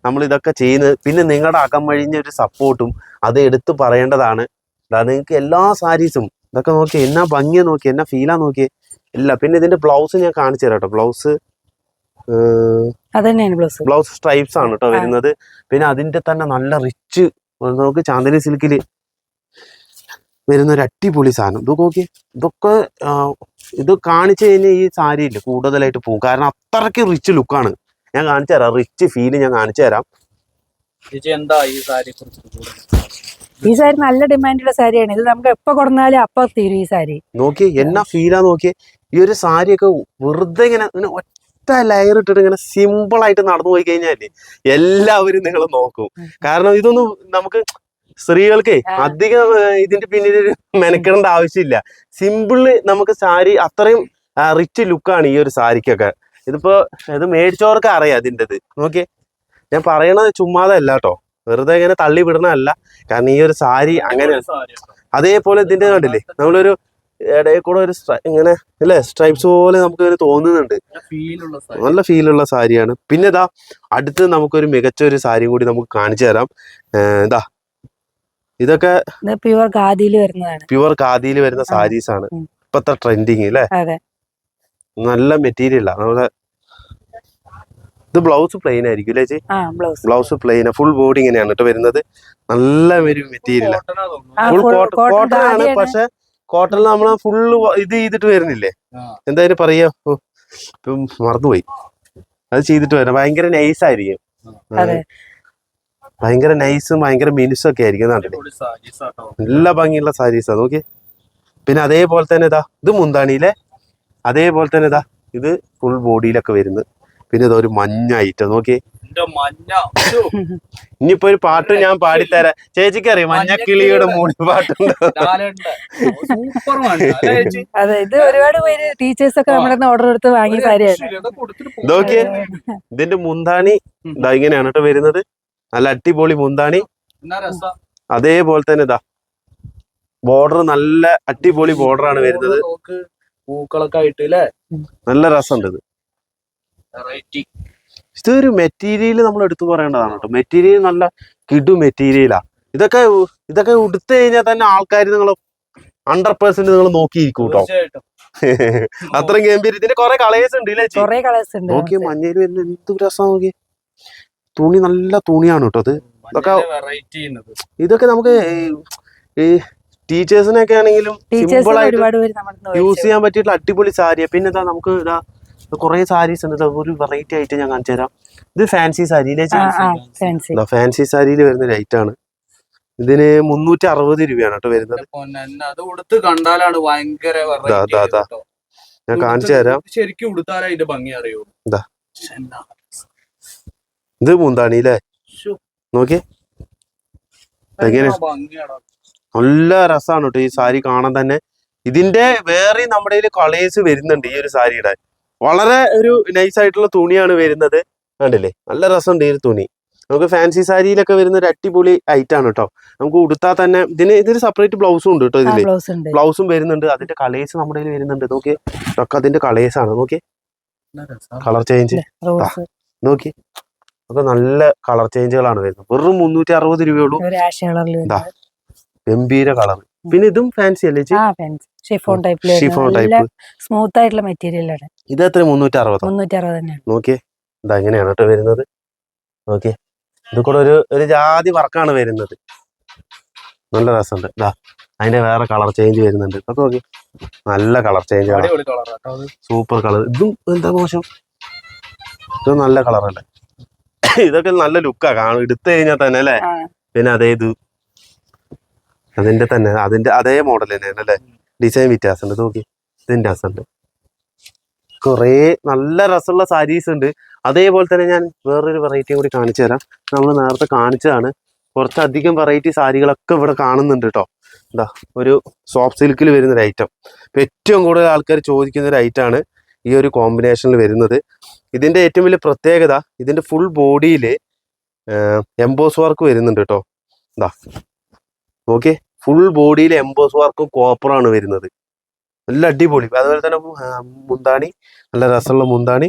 നമ്മൾ ഇതൊക്കെ ചെയ്യുന്നത്. പിന്നെ നിങ്ങളുടെ അകമഴിഞ്ഞ ഒരു സപ്പോർട്ടും അത് എടുത്തു പറയേണ്ടതാണ്. നിങ്ങൾക്ക് എല്ലാ സാരീസും ഇതൊക്കെ നോക്കി എന്നാ ഭംഗിയാ നോക്കി, എന്നാ ഫീലാ നോക്കി ഇല്ല. പിന്നെ ഇതിന്റെ ബ്ലൗസ് ഞാൻ കാണിച്ചു തരാം കേട്ടോ. ബ്ലൗസ് സ്ട്രൈപ്സ് ആണ് കേട്ടോ വരുന്നത്. പിന്നെ അതിന്റെ തന്നെ നല്ല റിച്ച് നമുക്ക് ചാന്ദിനി സിൽക്കിൽ വരുന്ന ഒരു അടിപൊളി സാധനം. ഇതൊക്കെ നോക്കി, ഇതൊക്കെ ഇത് കാണിച്ചു കഴിഞ്ഞാൽ ഈ സാരിയിൽ കൂടുതലായിട്ട് പോകും. കാരണം അത്രയ്ക്ക് റിച്ച് ലുക്കാണ്. ഞാൻ കാണിച്ചു തരാം, റിച്ച് ഫീല് ഞാൻ കാണിച്ചു തരാം. എന്താ ഈ സാരി ഈ സാരി നല്ല ഡിമാൻഡുള്ള സാരിയാണ്. ഇത് നമുക്ക് എപ്പോ കൊടുന്നാലും അപ്പൊ തീരും ഈ സാരി. നോക്കി എന്നാ ഫീലാ നോക്കിയേ. ഈ ഒരു സാരിയൊക്കെ വെറുതെ ഇങ്ങനെ ഒറ്റ ലെയർ ഇട്ടിട്ട് ഇങ്ങനെ സിമ്പിൾ ആയിട്ട് നടന്നു പോയി കഴിഞ്ഞാല് എല്ലാവരും നിങ്ങൾ നോക്കും. കാരണം ഇതൊന്നും നമുക്ക് സ്ത്രീകൾക്ക് അധികം ഇതിന്റെ പിന്നിൽ മെനക്കെടേണ്ട ആവശ്യമില്ല. സിമ്പിള് നമുക്ക് സാരി അത്രയും റിച്ച് ലുക്കാണ് ഈ ഒരു സാരിക്കൊക്കെ. ഇതിപ്പോ ഇത് മേടിച്ചവർക്ക് അറിയാം ഇതിൻ്റെത്. നോക്കിയേ, ഞാൻ പറയണത് ചുമ്മാതെ അല്ല കേട്ടോ, വെറുതെ ഇങ്ങനെ തള്ളി വിടണല്ല. കാരണം ഈ ഒരു സാരി അങ്ങനെ അതേപോലെ ഇതിന്റെ കണ്ടില്ലേ, നമ്മളൊരു ഇടയിൽ കൂടെ ഒരു ഇങ്ങനെ അല്ലേ സ്ട്രൈപ്സ് പോലെ നമുക്ക് ഇങ്ങനെ തോന്നുന്നുണ്ട്. നല്ല ഫീലുള്ള സാരിയാണ്. പിന്നെ ഇതാ അടുത്ത് നമുക്കൊരു മികച്ച ഒരു സാരി കൂടി നമുക്ക് കാണിച്ചു തരാം. ഇതാ ഇതൊക്കെ പ്യുവർ ഖാദിയിൽ വരുന്നതാണ്. പ്യുവർ ഖാദിയിൽ വരുന്ന സാരീസ് ആണ് ഇപ്പത്തെ ട്രെൻഡിങ് അല്ലേ. നല്ല മെറ്റീരിയലാ. നമ്മുടെ ഇത് ബ്ലൗസ് പ്ലെയിൻ ആയിരിക്കും അല്ലേ ചേച്ചി? ബ്ലൗസ് പ്ലെയിൻ, ഫുൾ ബോഡി ഇങ്ങനെയാണ് കേട്ടോ വരുന്നത്. നല്ല ഒരു മെറ്റീരിയൽ, ഫുൾ കോട്ടൺ ആണ്. പക്ഷെ കോട്ടണിൽ നമ്മൾ ഫുള്ള് ഇത് ചെയ്തിട്ട് വരുന്നില്ലേ, എന്തായാലും പറയാ, ഇപ്പം മറന്നുപോയി, അത് ചെയ്തിട്ട് വരാം. ഭയങ്കര നൈസ് ആയിരിക്കും, ഭയങ്കര നൈസും ഭയങ്കര മിനുസും ഒക്കെ ആയിരിക്കും നാട്ടില്. നല്ല ഭംഗിയുള്ള സാരീസാ നോക്കി. പിന്നെ അതേപോലെ തന്നെ ഇതാ ഇത് മുന്താണിയിലെ അതേപോലെ തന്നെ ഇതാ ഇത് ഫുൾ ബോഡിയിലൊക്കെ വരുന്നത്. പിന്നെ ഇതൊരു മഞ്ഞ ഐറ്റം നോക്കി. ഇനിയിപ്പോ ഒരു പാട്ട് ഞാൻ പാടിത്തരാം. ചേച്ചിക്ക് അറിയാം മഞ്ഞക്കിളിയുടെ മൂടി പാട്ടുണ്ട്. അതെ, ഇത് ഒരുപാട് പേര് ടീച്ചേഴ്സ് ഒക്കെ നമ്മുടെ ഓർഡർ എടുത്ത് വാങ്ങിയ സാരിയാണ്. നോക്കിയേ, ഇതിന്റെ മുന്താണി ഇതാ ഇങ്ങനെയാണ് കേട്ടോ വരുന്നത്. നല്ല അടിപൊളി മുന്താണി. അതേപോലെ തന്നെ ഇതാ ബോർഡർ നല്ല അടിപൊളി ബോർഡർ ആണ് വരുന്നത്. പൂക്കളൊക്കെ ആയിട്ട് അല്ലേ, നല്ല രസമുണ്ട്. ഇതൊരു മെറ്റീരിയൽ നമ്മൾ എടുത്തു പറയേണ്ടതാണ് കേട്ടോ. മെറ്റീരിയൽ നല്ല കിടു മെറ്റീരിയലാ. ഇതൊക്കെ ഉടുത്തു കഴിഞ്ഞാൽ തന്നെ ആൾക്കാർ നിങ്ങൾ 100% നിങ്ങൾ നോക്കിയിരിക്കും കേട്ടോ. അത്രയും ഗംഭീരം. ഇതിന്റെ കുറെ കളേഴ്സ് ഉണ്ട് ഇല്ലേ? നോക്കിയ മഞ്ഞയിൽ വരുന്ന എന്ത് രസം നോക്കിയേ. തുണി നല്ല തുണിയാണ് കേട്ടോ ഇത്. ഇതൊക്കെ നമുക്ക് ഈ ടീച്ചേഴ്സിനൊക്കെ ആണെങ്കിലും സിമ്പിൾ ആയിട്ട് യൂസ് ചെയ്യാൻ പറ്റിയിട്ടുള്ള അടിപൊളി സാരിയാ. പിന്നെ ഇതാ നമുക്ക് ഇതാ കുറെ സാരീസ് ഉണ്ട്. ഒരു വെറൈറ്റി ആയിട്ട് ഞാൻ കാണിച്ചു തരാം. ഇത് ഫാൻസി സാരിയിലെ ഫാൻസി സാരിയിൽ വരുന്ന ലൈറ്റ് ആണ്. ഇതിന് 360 രൂപയാണ് കേട്ടോ വരുന്നത്. ഞാൻ കാണിച്ചു തരാം. ഇത് മുന്താണിയില്ലേ നോക്കി. എങ്ങനെ നല്ല രസമാണ് കേട്ടോ ഈ സാരി കാണാൻ തന്നെ. ഇതിന്റെ വേറെ നമ്മുടെ കളേഴ്സ് വരുന്നുണ്ട് ഈ ഒരു സാരിയുടെ. വളരെ ഒരു നൈസ് ആയിട്ടുള്ള തുണിയാണ് വരുന്നത്. കണ്ടില്ലേ, നല്ല രസമുണ്ട് ഈ ഒരു തുണി. നമുക്ക് ഫാൻസി സാരിയിലൊക്കെ വരുന്ന ഒരു അടിപൊളി ഐറ്റം ആണ് കേട്ടോ. നമുക്ക് ഉടുത്താൽ തന്നെ ഇതിന് സെപ്പറേറ്റ് ബ്ലൗസും ഉണ്ട് കേട്ടോ. ഇതില് ബ്ലൗസും വരുന്നുണ്ട്. അതിന്റെ കളേഴ്സ് നമ്മുടെ കയ്യിൽ വരുന്നുണ്ട്. നോക്കിയേ, ഒക്കെ അതിന്റെ കളേഴ്സ് ആണ്. നോക്കിയേ, കളർ ചേഞ്ച് നോക്കി. ഒക്കെ നല്ല കളർ ചേഞ്ചുകളാണ് വരുന്നത്. വെറും 360 രൂപയുള്ളൂ. ഗംഭീര കളർ. പിന്നെ ഇതും ഫാൻസി അല്ലേ? ഷിഫോൺ ടൈപ്പ് സ്മൂത്ത് ആയിട്ടുള്ള മെറ്റീരിയൽ ആണ്. ഇത് എത്ര? 360. നോക്കിയേ, ഇതാ ഇങ്ങനെയാണ് കേട്ടോ വരുന്നത്. നോക്കിയേ, ഇത് കൂടെ ഒരു ജാതി വർക്കാണ് വരുന്നത്. നല്ല രസമുണ്ട്. ഇതാ അതിന്റെ വേറെ കളർ ചേഞ്ച് വരുന്നുണ്ട്. അതൊക്കെ നോക്കി, നല്ല കളർ ചേഞ്ച് ആണ്. Super colour. ഇതും എന്താ മോശം, ഇത് നല്ല കളറല്ലേ. ഇതൊക്കെ നല്ല ലുക്കാ കാണും എടുത്തു കഴിഞ്ഞാൽ തന്നെ അല്ലേ. പിന്നെ അതിന്റെ തന്നെ അതേ മോഡൽ തന്നെയാണ് അല്ലേ. ഡിസൈൻ വ്യത്യാസമുണ്ട്. നോക്കി, ഇതിന്റെ രസമുണ്ട്. കുറേ നല്ല രസമുള്ള സാരീസ് ഉണ്ട്. അതേപോലെ തന്നെ ഞാൻ വേറൊരു വെറൈറ്റി കൂടി കാണിച്ചു തരാം. നമ്മൾ നേരത്തെ കാണിച്ചതാണ്. കുറച്ചധികം വെറൈറ്റി സാരികളൊക്കെ ഇവിടെ കാണുന്നുണ്ട് കേട്ടോ. എന്താ ഒരു സോഫ്റ്റ് സിൽക്കിൽ വരുന്നൊരു ഐറ്റം. ഇപ്പം ഏറ്റവും കൂടുതൽ ആൾക്കാർ ചോദിക്കുന്ന ഒരു ഐറ്റമാണ് ഈ ഒരു കോമ്പിനേഷനിൽ വരുന്നത്. ഇതിന്റെ ഏറ്റവും വലിയ പ്രത്യേകത ഇതിന്റെ ഫുൾ ബോഡിയിൽ എംബോസ് വർക്ക് വരുന്നുണ്ട് കേട്ടോ. എന്താ ഓക്കെ, ഫുൾ ബോഡിയിൽ എംബോസ് വർക്കും കോപ്പറാണ് വരുന്നത്. നല്ല അടിപൊളി. അതുപോലെ തന്നെ മുന്താണി, നല്ല രസമുള്ള മുന്താണി.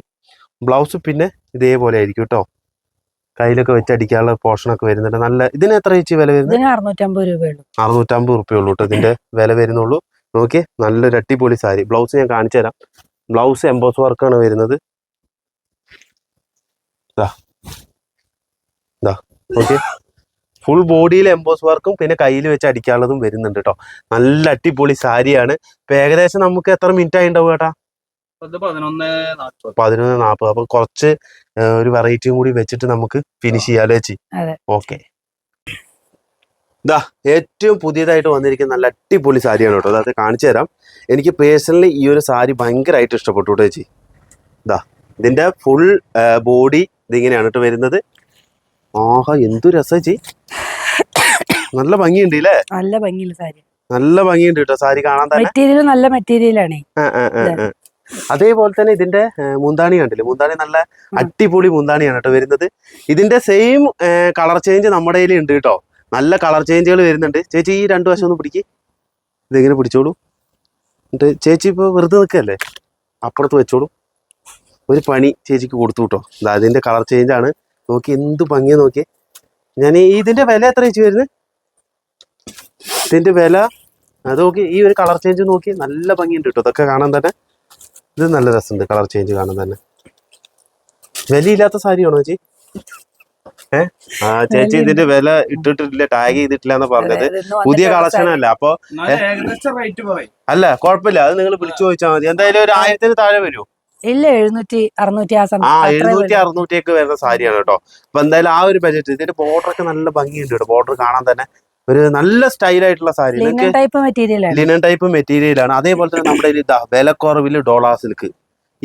ബ്ലൗസ് പിന്നെ ഇതേപോലെ ആയിരിക്കും കേട്ടോ. കയ്യിലൊക്കെ വെച്ച് അടിക്കാനുള്ള പോർഷനൊക്കെ വരുന്നുണ്ട്. നല്ല ഇതിന് എത്ര ചേച്ചി വില വരുന്നത്? ഇതിന് 650 രൂപയുള്ളൂ. 650 റുപ്യ ഉള്ളൂ കേട്ടോ ഇതിന്റെ വില വരുന്നുള്ളൂ. നോക്കി നല്ലൊരു അടിപൊളി സാരി. ബ്ലൗസ് ഞാൻ കാണിച്ചു തരാം. ബ്ലൗസ് എംബോസ് വർക്കാണ് വരുന്നത്. ഓക്കെ, ഫുൾ ബോഡിയിൽ എംബോസ് വർക്കും പിന്നെ കയ്യിൽ വെച്ച് അടിക്കാനുള്ളതും വരുന്നുണ്ട് കേട്ടോ. നല്ല അടിപൊളി സാരിയാണ്. ഇപ്പൊ ഏകദേശം നമുക്ക് എത്ര മിനിറ്റ് ആയി ഉണ്ടാവും ചേട്ടാ? 11:40. 11:40. അപ്പൊ കുറച്ച് ഒരു വെറൈറ്റിയും കൂടി വെച്ചിട്ട് നമുക്ക് ഫിനിഷ് ചെയ്യാലോ ചേച്ചി? ഓക്കെ. ഏറ്റവും പുതിയതായിട്ട് വന്നിരിക്കുന്ന നല്ല അടിപൊളി സാരിയാണ് കേട്ടോ. അത് കാണിച്ചു തരാം. എനിക്ക് പേഴ്സണലി ഈ ഒരു സാരി ഭയങ്കരമായിട്ട് ഇഷ്ടപ്പെട്ടു കേട്ടോ ചേച്ചി. ഇതിന്റെ ഫുൾ ബോഡി ഇതിങ്ങനെയാണ് കേട്ടോ വരുന്നത്. ആഹാ, എന്തു രസം ചേച്ചി. നല്ല ഭംഗിയുണ്ട് അല്ലേ? നല്ല ഭംഗിയുള്ള സാരി. നല്ല ഭംഗിയുണ്ട് കേട്ടോ സാരി കാണാൻ തന്നെ. മെറ്റീരിയൽ നല്ല മെറ്റീരിയലാണ്. അതേപോലെ തന്നെ ഇതിന്റെ മുന്താണി കണ്ടില്ലേ? മുന്താണി നല്ല അടിപൊളി മുന്താണിയാണ് കേട്ടോ വരുന്നത്. ഇതിന്റെ സെയിം കളർ ചേഞ്ച് നമ്മുടെ കയ്യിൽ ഉണ്ട് കേട്ടോ. നല്ല കളർ ചേഞ്ചുകൾ വരുന്നുണ്ട്. ചേച്ചി ഈ രണ്ടു വശം ഒന്ന് പിടിക്ക്. ഇതെങ്ങനെ പിടിച്ചോളൂ. എന്നിട്ട് ചേച്ചി ഇപ്പോൾ വെറുതെ നിൽക്കല്ലേ, അപ്പുറത്ത് വെച്ചോളൂ. ഒരു പണി ചേച്ചിക്ക് കൊടുത്തു കേട്ടോ. അതിന്റെ കളർ ചേഞ്ച് ആണ്. നോക്കി എന്ത് ഭംഗിയാ നോക്കി. ഞാൻ ഇതിന്റെ വില എത്ര ചേച്ചി വരുന്നത്? ഇതിന്റെ വില അത് നോക്കി. ഈ ഒരു കളർ ചേഞ്ച് നോക്കി നല്ല ഭംഗിയുണ്ട് കേട്ടോ. ഇതൊക്കെ കാണാൻ തന്നെ ഇത് നല്ല രസമുണ്ട്. കളർ ചേഞ്ച് കാണാൻ തന്നെ. വിലയില്ലാത്ത സാരിയാണോ ചേച്ചി? ചേച്ചി ഇതിന്റെ വില ഇട്ടിട്ടില്ല, ടാഗ് ചെയ്തിട്ടില്ല എന്ന് പറഞ്ഞത്. പുതിയ കളക്ഷൻ അല്ല. അപ്പൊ അല്ല കുഴപ്പമില്ല, അത് നിങ്ങൾ വിളിച്ചു ചോദിച്ചാൽ മതി. എന്തായാലും ഒരു 1000-ന് താഴെ വരുമോ? ഇല്ല, 700-600 ആ 700-600 ഒക്കെ വരുന്ന സാരിയാണ് കേട്ടോ. അപ്പൊ എന്തായാലും ആ ഒരു ബജറ്റ്. ഇതിന്റെ ബോർഡർ ഒക്കെ നല്ല ഭംഗിയുണ്ട് കേട്ടോ. ബോർഡർ കാണാൻ തന്നെ ഒരു നല്ല സ്റ്റൈലായിട്ടുള്ള സാരി. ലിനൻ ടൈപ്പ് മെറ്റീരിയലാണ്. അതേപോലെ തന്നെ നമ്മുടെ വിലക്കുറവില് ഡോളാ സിൽക്ക്.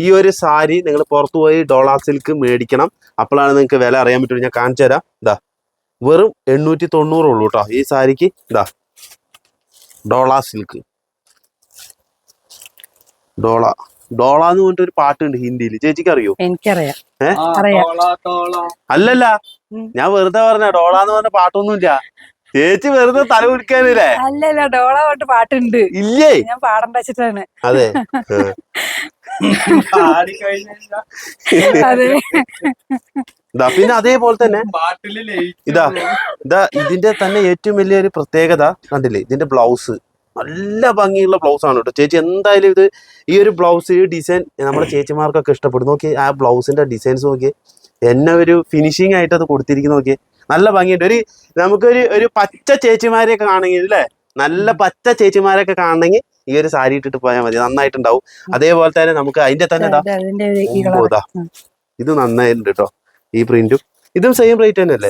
ഈ ഒരു സാരി നിങ്ങൾ പുറത്തു പോയി ഡോളാ സിൽക്ക് മേടിക്കണം. അപ്പോഴാണ് നിങ്ങൾക്ക് വില അറിയാൻ പറ്റുള്ളൂ. ഞാൻ കാണിച്ചു തരാം. വെറും 890 ഉള്ളൂ കേട്ടോ ഈ സാരിക്ക്. ഡോളാ സിൽക്ക്. ഡോള എന്ന് പറഞ്ഞിട്ട് ഒരു പാട്ടുണ്ട് ഹിന്ദിയിൽ. ചേച്ചിക്ക് അറിയോ? എനിക്കറിയാം. അല്ലല്ല, ഞാൻ വെറുതെ പറഞ്ഞ ഡോള എന്ന് പറഞ്ഞ പാട്ടൊന്നുമില്ല. ചേച്ചി വെറുതെ തല കുടിക്കാനില്ലേ? അല്ലല്ല, ഡോള കൊണ്ട് പാട്ടുണ്ട്. ഇല്ലേ? ഞാൻ പാടം വെച്ചിട്ടാണ്. അതെ. പിന്നെ അതേപോലെ തന്നെ ഇതിന്റെ തന്നെ ഏറ്റവും വലിയൊരു പ്രത്യേകത കണ്ടില്ലേ? ഇതിന്റെ ബ്ലൗസ് നല്ല ഭംഗിയുള്ള ബ്ലൗസ് ആണ് കേട്ടോ ചേച്ചി. എന്തായാലും ഇത് ഈ ഒരു ബ്ലൗസ് ഈ ഡിസൈൻ നമ്മുടെ ചേച്ചിമാർക്കൊക്കെ ഇഷ്ടപ്പെടും. നോക്കി ആ ബ്ലൗസിന്റെ ഡിസൈൻസ് നോക്കി എന്നെ ഒരു ഫിനിഷിംഗ് ആയിട്ട് അത് കൊടുത്തിരിക്കുന്ന നോക്കി. നല്ല ഭംഗിയുണ്ട്. നമുക്കൊരു പച്ച ചേച്ചിമാരെയൊക്കെ കാണണമെങ്കിൽ അല്ലേ, നല്ല പച്ച ചേച്ചിമാരൊക്കെ കാണണമെങ്കിൽ ഈ ഒരു സാരി ഇട്ടിട്ട് പോയാൽ മതി, നന്നായിട്ടുണ്ടാവും. അതേപോലെ തന്നെ നമുക്ക് അതിന്റെ തന്നെ ഇത് നന്നായിട്ടുണ്ട് കേട്ടോ. ഈ പ്രിന്റും ഇതും സെയിം റേറ്റ് തന്നെ അല്ലേ?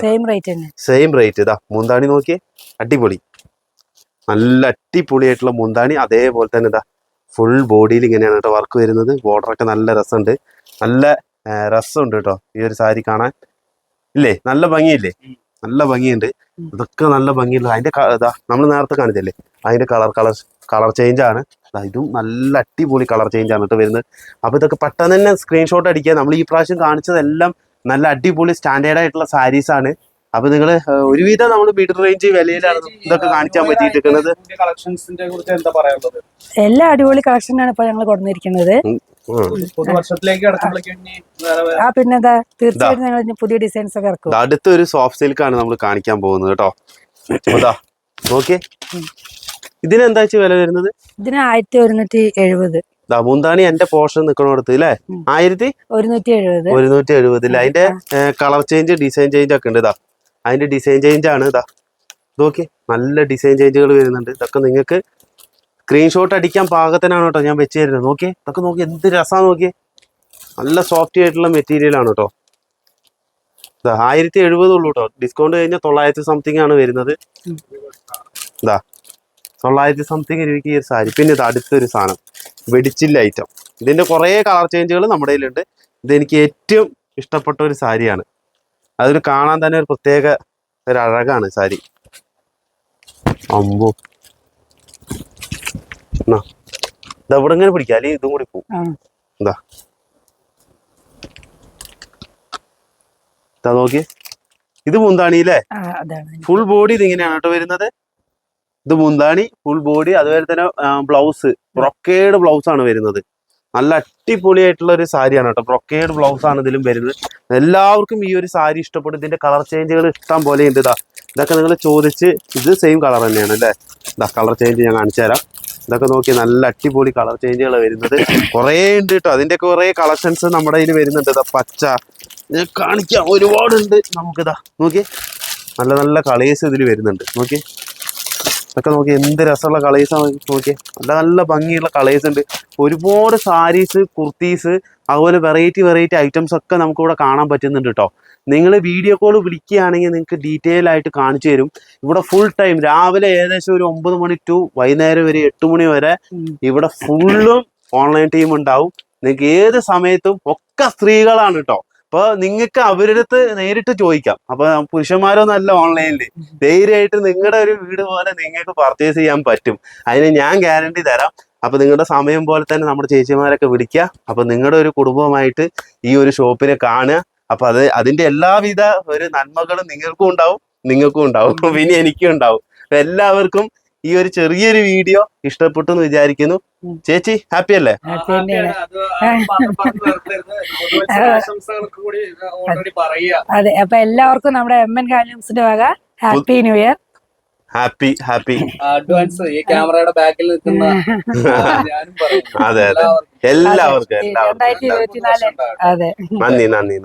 Same rate. മുന്താണി നോക്കിയേ, അടിപൊളി. നല്ല അടിപൊളിയായിട്ടുള്ള മുന്താണി. അതേപോലെ തന്നെ ഫുൾ ബോഡിയിൽ ഇങ്ങനെയാണ് കേട്ടോ വർക്ക് വരുന്നത്. ബോർഡറൊക്കെ നല്ല രസമുണ്ട്. നല്ല രസമുണ്ട് കേട്ടോ ഈ ഒരു സാരി കാണാൻ. ഇല്ലേ? നല്ല ഭംഗിയില്ലേ? നല്ല ഭംഗിയുണ്ട്. ഇതൊക്കെ നല്ല ഭംഗിയുള്ള അതിന്റെ നമ്മൾ നേരത്തെ കാണിച്ചല്ലേ, അതിന്റെ കളർ ചേഞ്ച് ആണ്. ഇതും നല്ല അടിപൊളി കളർ ചേഞ്ച് ആണ് കേട്ടോ വരുന്നത്. അപ്പൊ ഇതൊക്കെ പെട്ടെന്ന് തന്നെ സ്ക്രീൻഷോട്ട് അടിക്കുക. നമ്മൾ ഈ പ്രാവശ്യം കാണിച്ചതെല്ലാം നല്ല അടിപൊളി സ്റ്റാൻഡേർഡ് ആയിട്ടുള്ള സാരീസ് ആണ്. അപ്പൊ നിങ്ങള് ഒരുവിധം നമ്മൾ മിഡ് റേഞ്ച് വിലയിലാണ് ഇതൊക്കെ കാണിക്കാൻ പറ്റിയിരിക്കുന്നത്. എല്ലാ അടിപൊളി കളക്ഷനാണ് ഇപ്പൊ ഞങ്ങൾ കൊണ്ടുവന്നിരിക്കുന്നത്. പിന്നെന്താ, തീർച്ചയായിട്ടും ഞങ്ങൾ പുതിയ ഡിസൈൻസ് ഒക്കെ ഇറക്കും. അടുത്തൊരു സോഫ്റ്റ് സിൽക്ക് ആണ് നമ്മൾ കാണിക്കാൻ പോകുന്നത് കേട്ടോ. നോക്കിയേ, ഇതിനെന്താ വില വരുന്നത്? ഇതിന് 1170. മുന്താണി എന്റെ പോർഷൻ നിക്കണോടത്ത് അല്ലേ? 1170. അതിന്റെ കളർ ചേഞ്ച് ഡിസൈൻ ചേഞ്ച് ഒക്കെ ഉണ്ട്. അതിന്റെ ഡിസൈൻ ചേഞ്ച് ആണ്. നോക്കി നല്ല ഡിസൈൻ ചേഞ്ചുകൾ വരുന്നുണ്ട്. ഇതൊക്കെ നിങ്ങൾക്ക് സ്ക്രീൻഷോട്ട് അടിക്കാൻ പാകത്തിനാണ് കേട്ടോ ഞാൻ വെച്ച് തരുന്നത്. നോക്കിയേ, ഇതൊക്കെ നോക്കി എന്ത് രസമാണ് നോക്കിയേ. നല്ല സോഫ്റ്റ് ആയിട്ടുള്ള മെറ്റീരിയൽ ആണ് കേട്ടോ. 1070 ഉള്ളൂ കേട്ടോ. ഡിസ്കൗണ്ട് കഴിഞ്ഞാൽ 900 സംതിങ് ആണ് വരുന്നത്. 900 സംതിങ് രൂപയ്ക്ക് ഈ ഒരു സാരി. പിന്നെ അടുത്തൊരു സാധനം വെടിച്ചില്ല ഐറ്റം. ഇതിന്റെ കുറേ കളർ ചേഞ്ചുകൾ നമ്മുടെ കയ്യിലുണ്ട്. ഇതെനിക്ക് ഏറ്റവും ഇഷ്ടപ്പെട്ട ഒരു സാരിയാണ്. അതൊരു കാണാൻ തന്നെ ഒരു പ്രത്യേക ഒരു അഴകാണ് സാരി. അമ്പോ, ഇവിടെ ഇങ്ങനെ പിടിക്കാം, അല്ലെങ്കിൽ ഇതും കൂടി പോവും. നോക്കി, ഇത് മുന്താണിയില്ലേ? ഫുൾ ബോഡി ഇതിങ്ങനെയാണ് കേട്ടോ വരുന്നത്. ഇത് മുന്താണി ഫുൾ ബോഡി. അതുപോലെ തന്നെ ബ്ലൗസ് ബ്രൊക്കേഡ് ബ്ലൗസ് ആണ് വരുന്നത്. നല്ല അടിപൊളിയായിട്ടുള്ള ഒരു സാരിയാണ് കേട്ടോ. ബ്രൊക്കേഡ് ബ്ലൗസ് ആണ് ഇതിലും വരുന്നത്. എല്ലാവർക്കും ഈ ഒരു സാരി ഇഷ്ടപ്പെടും. ഇതിന്റെ കളർ ചേഞ്ചുകൾ ഇഷ്ടം പോലെ ഉണ്ട്. ഇതൊക്കെ നിങ്ങൾ ചോദിച്ച്, ഇത് സെയിം കളർ തന്നെയാണ് അല്ലേ. കളർ ചേഞ്ച് ഞാൻ കാണിച്ചു തരാം. ഇതൊക്കെ നോക്കി നല്ല അടിപൊളി കളർ ചേഞ്ചുകൾ വരുന്നത് കുറേ ഉണ്ട് കേട്ടോ. അതിന്റെ കുറേ കളക്ഷൻസ് നമ്മുടെ കയ്യിൽ വരുന്നുണ്ട്. പച്ച ഞാൻ കാണിക്കാം, ഒരുപാടുണ്ട് നമുക്കിതാ. നോക്കി നല്ല നല്ല കളേഴ്സ് ഇതിൽ വരുന്നുണ്ട്. നോക്കി ഇതൊക്കെ നോക്കി എന്ത് രസമുള്ള കളേഴ്സാണ്. നോക്കി നല്ല നല്ല ഭംഗിയുള്ള കളേഴ്സ് ഉണ്ട്. ഒരുപാട് സാരീസ്, കുർത്തീസ്, അതുപോലെ വെറൈറ്റി ഐറ്റംസ് ഒക്കെ നമുക്കിവിടെ കാണാൻ പറ്റുന്നുണ്ട് കേട്ടോ. നിങ്ങൾ വീഡിയോ കോൾ വിളിക്കുകയാണെങ്കിൽ നിങ്ങൾക്ക് ഡീറ്റെയിൽ ആയിട്ട് കാണിച്ചു തരും. ഇവിടെ ഫുൾ ടൈം രാവിലെ ഏകദേശം ഒരു 9 മണി ടു വൈകുന്നേരം ഒരു 8 മണി വരെ ഇവിടെ ഫുള്ളും ഓൺലൈൻ ടീം ഉണ്ടാവും. നിങ്ങൾക്ക് ഏത് സമയത്തും ഒക്കെ സ്ത്രീകളാണ് കേട്ടോ. അപ്പൊ നിങ്ങൾക്ക് അവരുടെ അടുത്ത് നേരിട്ട് ചോദിക്കാം. അപ്പൊ പുരുഷന്മാരൊന്നല്ല ഓൺലൈനിൽ, ധൈര്യമായിട്ട് നിങ്ങളുടെ ഒരു വീട് പോലെ നിങ്ങൾക്ക് പർച്ചേസ് ചെയ്യാൻ പറ്റും. അതിന് ഞാൻ ഗ്യാരണ്ടി തരാം. അപ്പൊ നിങ്ങളുടെ സമയം പോലെ തന്നെ നമ്മുടെ ചേച്ചിമാരൊക്കെ വിളിക്കുക. അപ്പൊ നിങ്ങളുടെ ഒരു കുടുംബമായിട്ട് ഈ ഒരു ഷോപ്പിനെ കാണുക. അപ്പൊ അതിന്റെ എല്ലാവിധ ഒരു നന്മകളും നിങ്ങൾക്കും ഉണ്ടാവും പിന്നെ എനിക്കും ഉണ്ടാവും. അപ്പൊ എല്ലാവർക്കും ഈ ഒരു ചെറിയൊരു വീഡിയോ ഇഷ്ടപ്പെട്ടു എന്ന് വിചാരിക്കുന്നു. ചേച്ചി ഹാപ്പി അല്ലേ? ആശംസകൾക്ക് കൂടി ഓൾറെഡി പറയുക. അതെ, അപ്പൊ എല്ലാവർക്കും നമ്മുടെ MN ഹാൻഡ്ലൂംസിന്റെ വക happy new year. Happy advance ഈ ക്യാമറയുടെ ബാക്കിൽ നിൽക്കുന്ന ഞാനും പറയും. അതെ എല്ലാവർക്കും 2024 അതെ. നന്ദി.